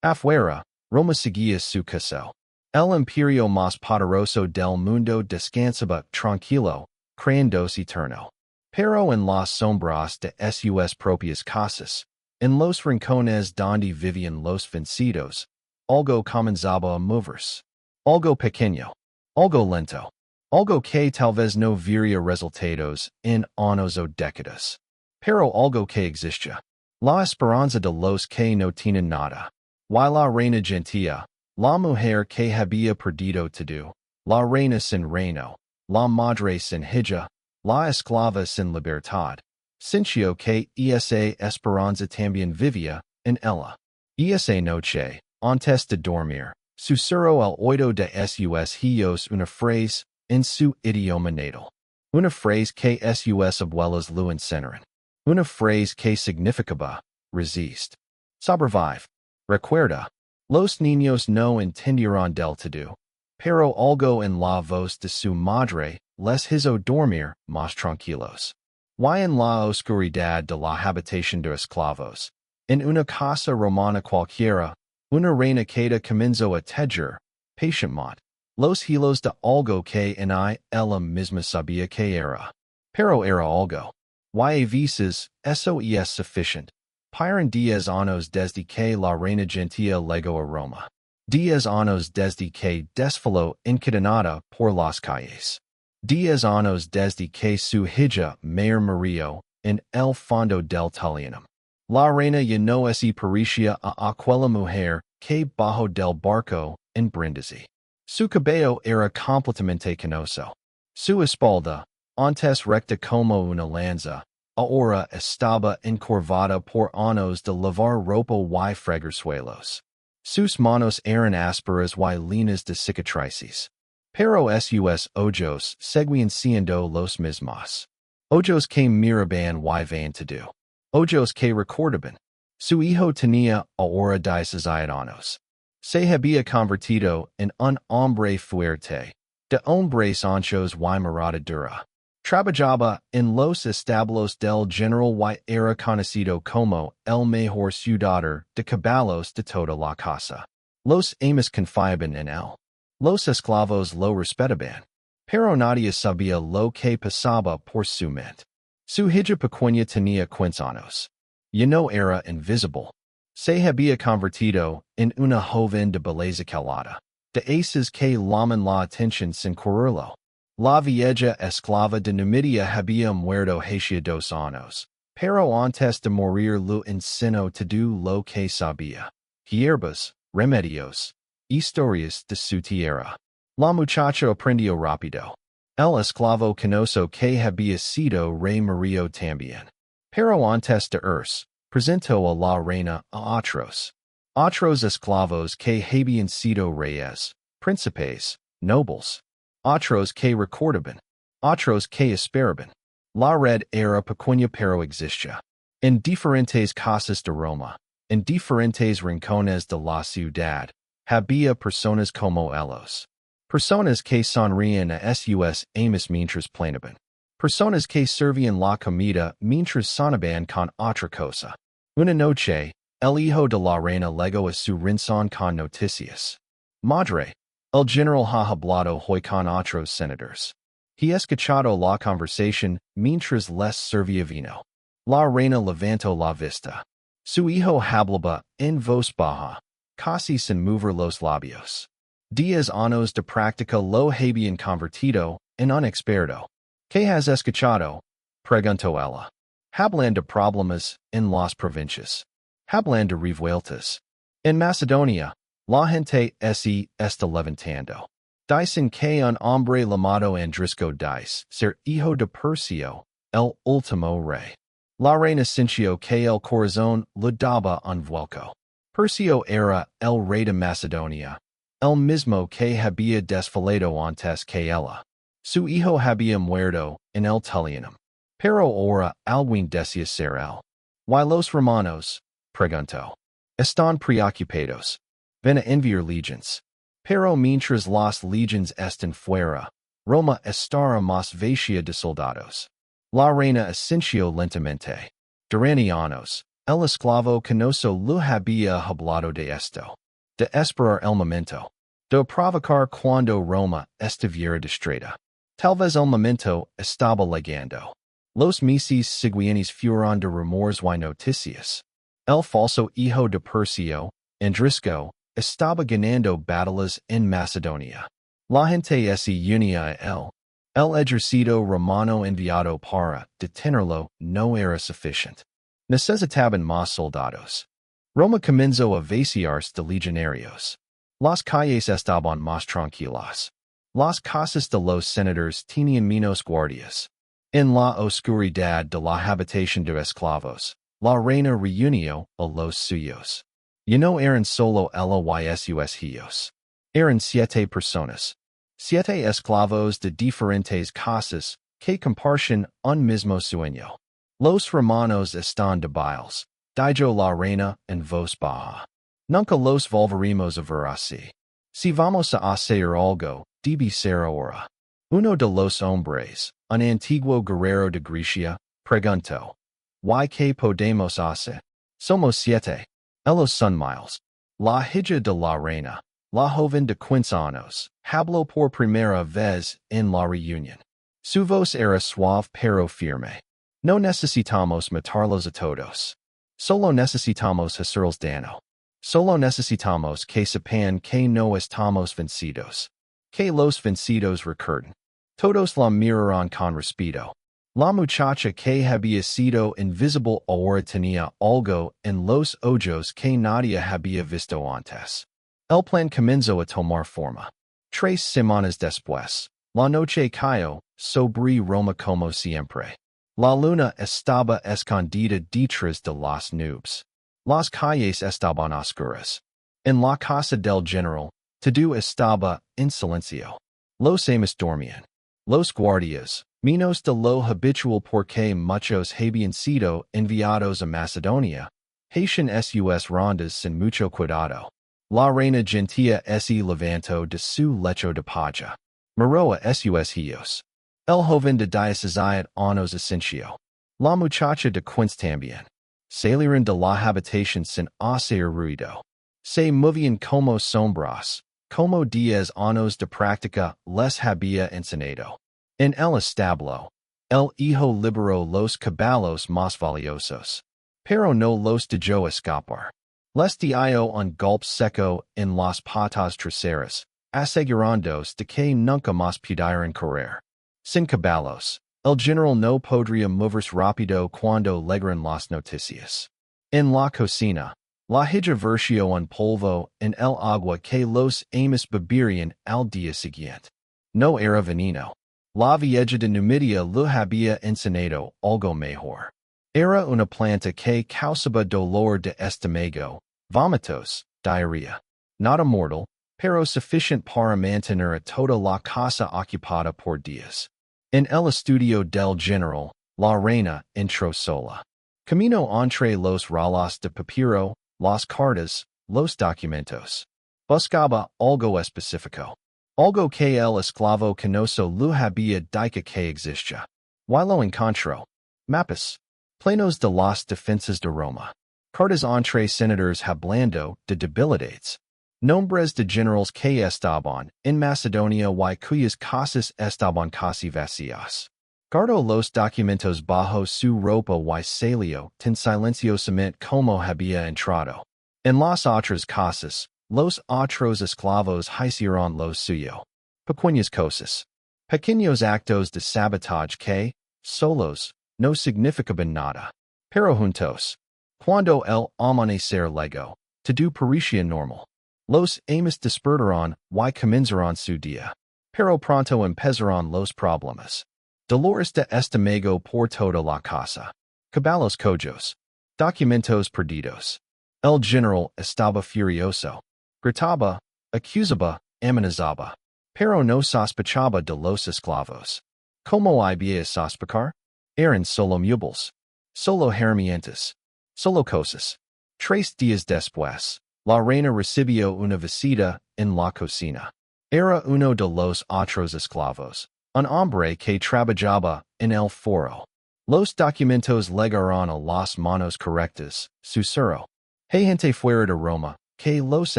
Afuera, Roma seguía su curso. El imperio más poderoso del mundo descansaba tranquilo, creyéndose eterno. Pero en las sombras de sus propias casas, en los rincones donde vivían los vencidos, algo comenzaba a moverse. Algo pequeño. Algo lento. Algo que tal vez no vería resultados en años o décadas. Pero algo que existía. La esperanza de los que no tienen nada. Y la reina gentia, la mujer que había perdido todo, la reina sin reino, la madre sin hija, la esclava sin libertad, sintió que esa esperanza también vivía en ella. Esa noche, antes de dormir, susurró al oído de sus hijos una frase en su idioma natal. Una frase que sus abuelas lo enseñaron. Una frase que significaba, resist. Sobrevive. Recuerda. Los niños no entendieron del todo, pero algo en la voz de su madre les hizo dormir más tranquilos. Y en la oscuridad de la habitación de esclavos. En una casa romana cualquiera, una reina queda comenzó a tejer, patientment, los hilos de algo que en ella misma sabía que era. Pero era algo. Y a veces, eso es sufficient. Piran 10 años desde que la reina Gentia llegó a Roma. 10 años desde que desfiló encadenada por las calles. 10 años desde que su hija mayor murió en el fondo del Talianum. La reina ya no se parecía a aquella mujer que bajó del barco en Brindisi. Su cabello era completamente canoso. Su espalda, antes recta como una lanza, ahora estaba encorvada por años de lavar ropa y fregar suelos. Sus manos eran ásperas y líneas de cicatrices. Pero sus ojos seguían siendo los mismos. Ojos que miraban y van to do. Ojos que recordaban. Su hijo tenía ahora 16 años. Se había convertido en un hombre fuerte, de hombres anchos y mirada dura. Trabajaba en los establos del general y era conocido como el mejor ciudadano de caballos de toda la casa. Los amos confiaban en él. Los esclavos lo respetaban. Pero nadie sabía lo que pasaba por su mente. Su hija pequeña tenía 15 años. Ya no era invisible. Se había convertido en una joven de belleza calada, de esas que llaman la atención sin quererlo. La vieja esclava de Numidia había muerto hacía 2 años, pero antes de morir lo enseñó todo lo que sabía. Hierbas, remedios, historias de su tierra. La muchacha aprendió rápido. El esclavo canoso que había sido rey murió también. Pero antes de irse, presentó a la reina a otros esclavos que habían sido reyes, príncipes, nobles. Otros que recordaban. Otros que esperaban. La red era pequeña pero existía. En diferentes casas de Roma, en diferentes rincones de la ciudad, había personas como ellos. Personas que sonrían a sus amos mientras planeaban. Personas que servían la comida mientras sonaban con otra cosa. Una noche, el hijo de la reina llegó a su rincón con noticias. Madre, el general ha hablado hoy con otros senadores. He escuchado la conversación mientras les servía vino. La reina levantó la vista. Su hijo hablaba en voz baja, casi sin mover los labios. 10 años de práctica lo habían convertido en un experto. ¿Qué has escuchado? Preguntó ella. Hablan de problemas en las provincias. Hablan de revueltas. En Macedonia, la gente se está levantando. Dicen que un hombre llamado Andrisco dice ser hijo de Persio, el último rey. La reina sintió que el corazón le daba un vuelco. Persio era el rey de Macedonia, el mismo que había desfilado antes que ella. Su hijo había muerto en el Talianum. Pero ahora alguien decía ser él. ¿Y los romanos? Preguntó. Están preocupados. Ven a enviar legions. Pero mientras las legions están fuera, Roma estará más vacía de soldados. La reina asintió lentamente. Durante años, el esclavo canoso lo había hablado de esto. De esperar el momento. De provocar cuando Roma estuviera distraída. Tal vez el momento estaba llegando. Los meses siguientes fueron de rumores y noticias. El falso hijo de Persio, Andrisco, estaba ganando batallas en Macedonia. La gente se unía a él. El ejército romano enviado para detenerlo no era suficiente. Necesitaban más soldados. Roma comenzó a vaciarse de legionarios. Las calles estaban más tranquilas. Las casas de los senadores tenían menos guardias. En la oscuridad de la habitación de esclavos, la reina reunió a los suyos. Ya no eran solo ella y sus hijos. Eran 7 personas. 7 esclavos de diferentes casas que compartían un mismo sueño. Los romanos están débiles, dijo la reina en voz baja. Nunca los volveremos a ver así. Si vamos a hacer algo, debe ser ahora. Uno de los hombres, un antiguo guerrero de Grecia, Pregunto. ¿Y qué podemos hacer? Somos siete. Los sunmiles. La hija de la reina. La joven de 15 años. Habló por primera vez en la reunión. Su voz era suave pero firme. No necesitamos matarlos a todos. Solo necesitamos hacerles daño. Solo necesitamos que sepan que no estamos vencidos. Que los vencidos recuerden. Todos la mirarán con respeto. La muchacha que había sido invisible ahora tenía algo en los ojos que nadie había visto antes. El plan comenzó a tomar forma. 3 semanas después, la noche cayó sobre Roma como siempre. La luna estaba escondida detrás de las nubes. Las calles estaban oscuras. En la casa del general, todo estaba en silencio. Los amos dormían. Los guardias, menos de lo habitual porque muchos habían sido enviados a Macedonia, hacían sus rondas sin mucho cuidado. La reina Gentia se levantó de su lecho de paja. Miró a sus hijos. El joven de 17 años asintió. La muchacha de 15 también. Salieron de la habitación sin hacer ruido. Se movían como sombras, como 10 años de práctica les había enseñado. En el establo, el hijo liberó los caballos más valiosos, pero no los dejó escapar. Les dio un golpe seco en las patas traseras, asegurándose de que nunca más pudieran correr. Sin caballos, el general no podría moverse rápido cuando llegaran las noticias. En la cocina, la hija versió un polvo en el agua que los amos beberían al día siguiente. No era veneno. La vieja de Numidia lo había enseñado algo mejor. Era una planta que causaba dolor de estómago, vómitos, diarrea. Nada mortal, pero suficiente para mantener a toda la casa ocupada por días. En el estudio del general, la reina entró sola. Camino entre los rolos de papiro, las cartas, los documentos. Buscaba algo específico. Algo que el esclavo canoso lo había dicho que existía. Y lo encontró. Mapas. Planos de las defensas de Roma. Cartas entre senadores hablando de debilidades. Nombres de generals que estaban en Macedonia y cuyas casas estaban casi vacías. Guardó los documentos bajo su ropa y salió tan silenciosamente como había entrado. En las otras casas, los otros esclavos hicieron lo suyo. Pequeñas cosas. Pequeños actos de sabotaje que, solos, no significaban nada. Pero juntos. Cuando el amanecer llegó, todo parecía normal. Los amos despertaron y comenzaron su día. Pero pronto empezaron los problemas. Dolores de estómago por toda la casa. Caballos cojos. Documentos perdidos. El general estaba furioso. Gritaba, acusaba, amenazaba. Pero no sospechaba de los esclavos. ¿Cómo había sospechar? Eran solo muebles. Solo herramientas. Solo cosas. 3 días después, la reina recibió una visita en la cocina. Era uno de los otros esclavos, un hombre que trabajaba en el foro. Los documentos llegaron a las manos correctas, susurró. Hay gente fuera de Roma que los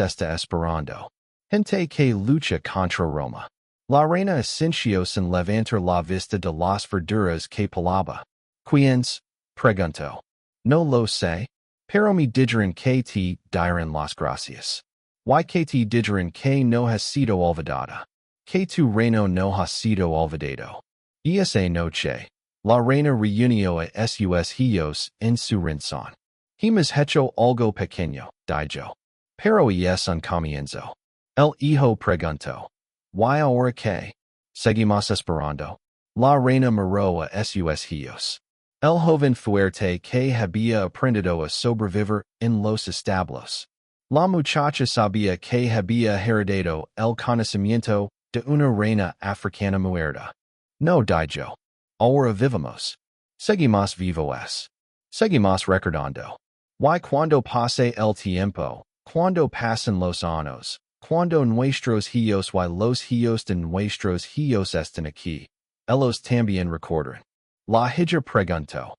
está esperando. Gente que lucha contra Roma. La reina asintió sin levantar la vista de las verduras que pelaba. ¿Quiénes? Preguntó. No lo sé. Pero me dijeron que te dieron las gracias. Y que te dijeron que no has sido olvidada. Que tu reino no ha sido olvidado. Y esa noche, la reina reunió a sus hijos en su rincón. Hemos hecho algo pequeño, dijo. Pero es un comienzo. El hijo preguntó. ¿Y ahora qué? ¿Seguimos esperando? La reina miró a sus hijos. El joven fuerte que había aprendido a sobrevivir en los establos. La muchacha sabía que había heredado el conocimiento de una reina africana muerta. No dijo. Ahora vivimos. Seguimos vivos. Seguimos recordando. Y cuando pase el tiempo, cuando pasen los años, cuando nuestros hijos y los hijos de nuestros hijos estén aquí, ellos también recordarán. La hija pregunto.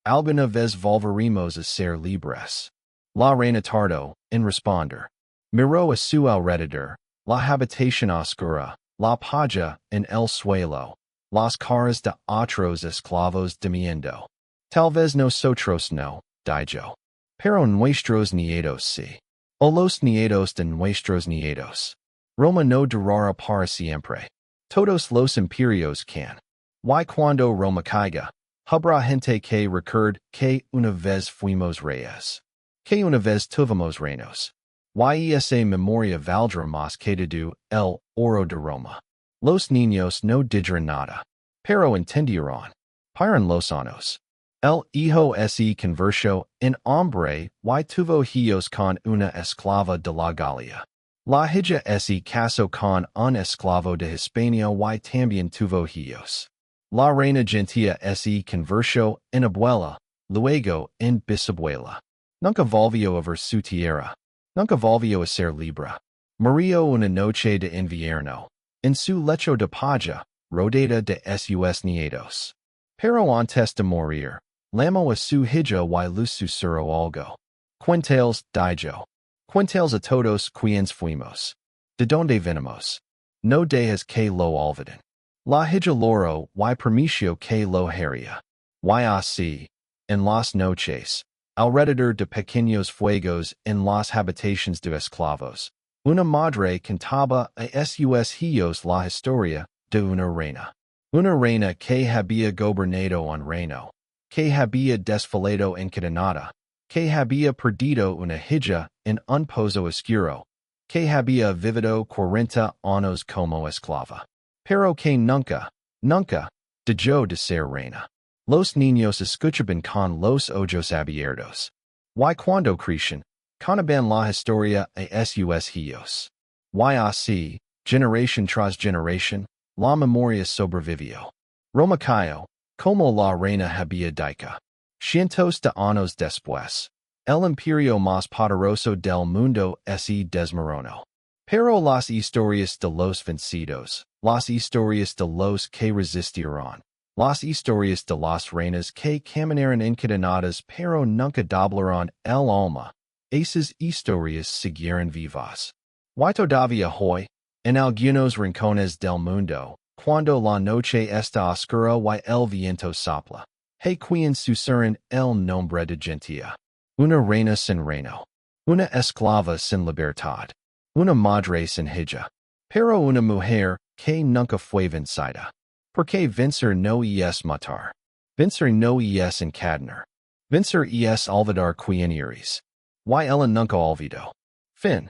Alguna vez volveremos a ser libres. La reina tardó en responder. Miró a su alrededor, la habitación oscura, la paja en el suelo, las caras de otros esclavos durmiendo. Tal vez nosotros no, dijo. Pero nuestros nietos sí. O los nietos de nuestros nietos. Roma no durará para siempre. Todos los imperios can. Y cuando Roma caiga, habrá gente que recuerde que una vez fuimos reyes. Que una vez tuvimos reinos. Y esa memoria valdrá más que todo el oro de Roma. Los niños no dirán nada. Pero entenderán. Paran los años. El hijo se convirtió en hombre y tuvo hijos con una esclava de la Galia. La hija se casó con un esclavo de Hispania y también tuvo hijos. La reina Gentia se convirtió en abuela, luego en bisabuela. Nunca volvió a ver su tierra. Nunca volvió a ser libre. Murió una noche de invierno. En su lecho de paja, rodeada de sus nietos. Pero antes de morir, llamó a su hija y luz susurró algo. Cuéntales, dijo. Cuéntales a todos quienes fuimos. ¿De dónde venimos? No dejes que lo olviden. La hija loro y permiso que lo haría. Y así, en las noches, alrededor de pequeños fuegos en las habitaciones de esclavos, una madre cantaba a sus hijos la historia de una reina. Una reina que había gobernado un reino, que había desfilado encadenada, que había perdido una hija en un pozo oscuro, que había vivido 40 años como esclava. Pero que nunca, dejó de ser reina. Los niños escuchaban con los ojos abiertos. Y cuando crecían, contaban la historia a sus hijos. Y así, generación tras generación, la memoria sobrevivió. Roma cayó, como la reina había dicho. Cientos de años después, el imperio más poderoso del mundo se desmoronó. Pero las historias de los vencidos, las historias de los que resistieron, las historias de las reinas que caminaron encadenadas pero nunca doblaron el alma, esas historias siguieron vivas. Y todavía hoy, en algunos rincones del mundo, cuando la noche está oscura y el viento sopla, hay quien susurran el nombre de Gentia. Una reina sin reino. Una esclava sin libertad. Una madre sin hija. Pero una mujer que nunca fue vencida. Porque vencer no es matar. Vencer no es encadenar. Vencer es olvidar quien eres. Y ella nunca olvidó. Fin.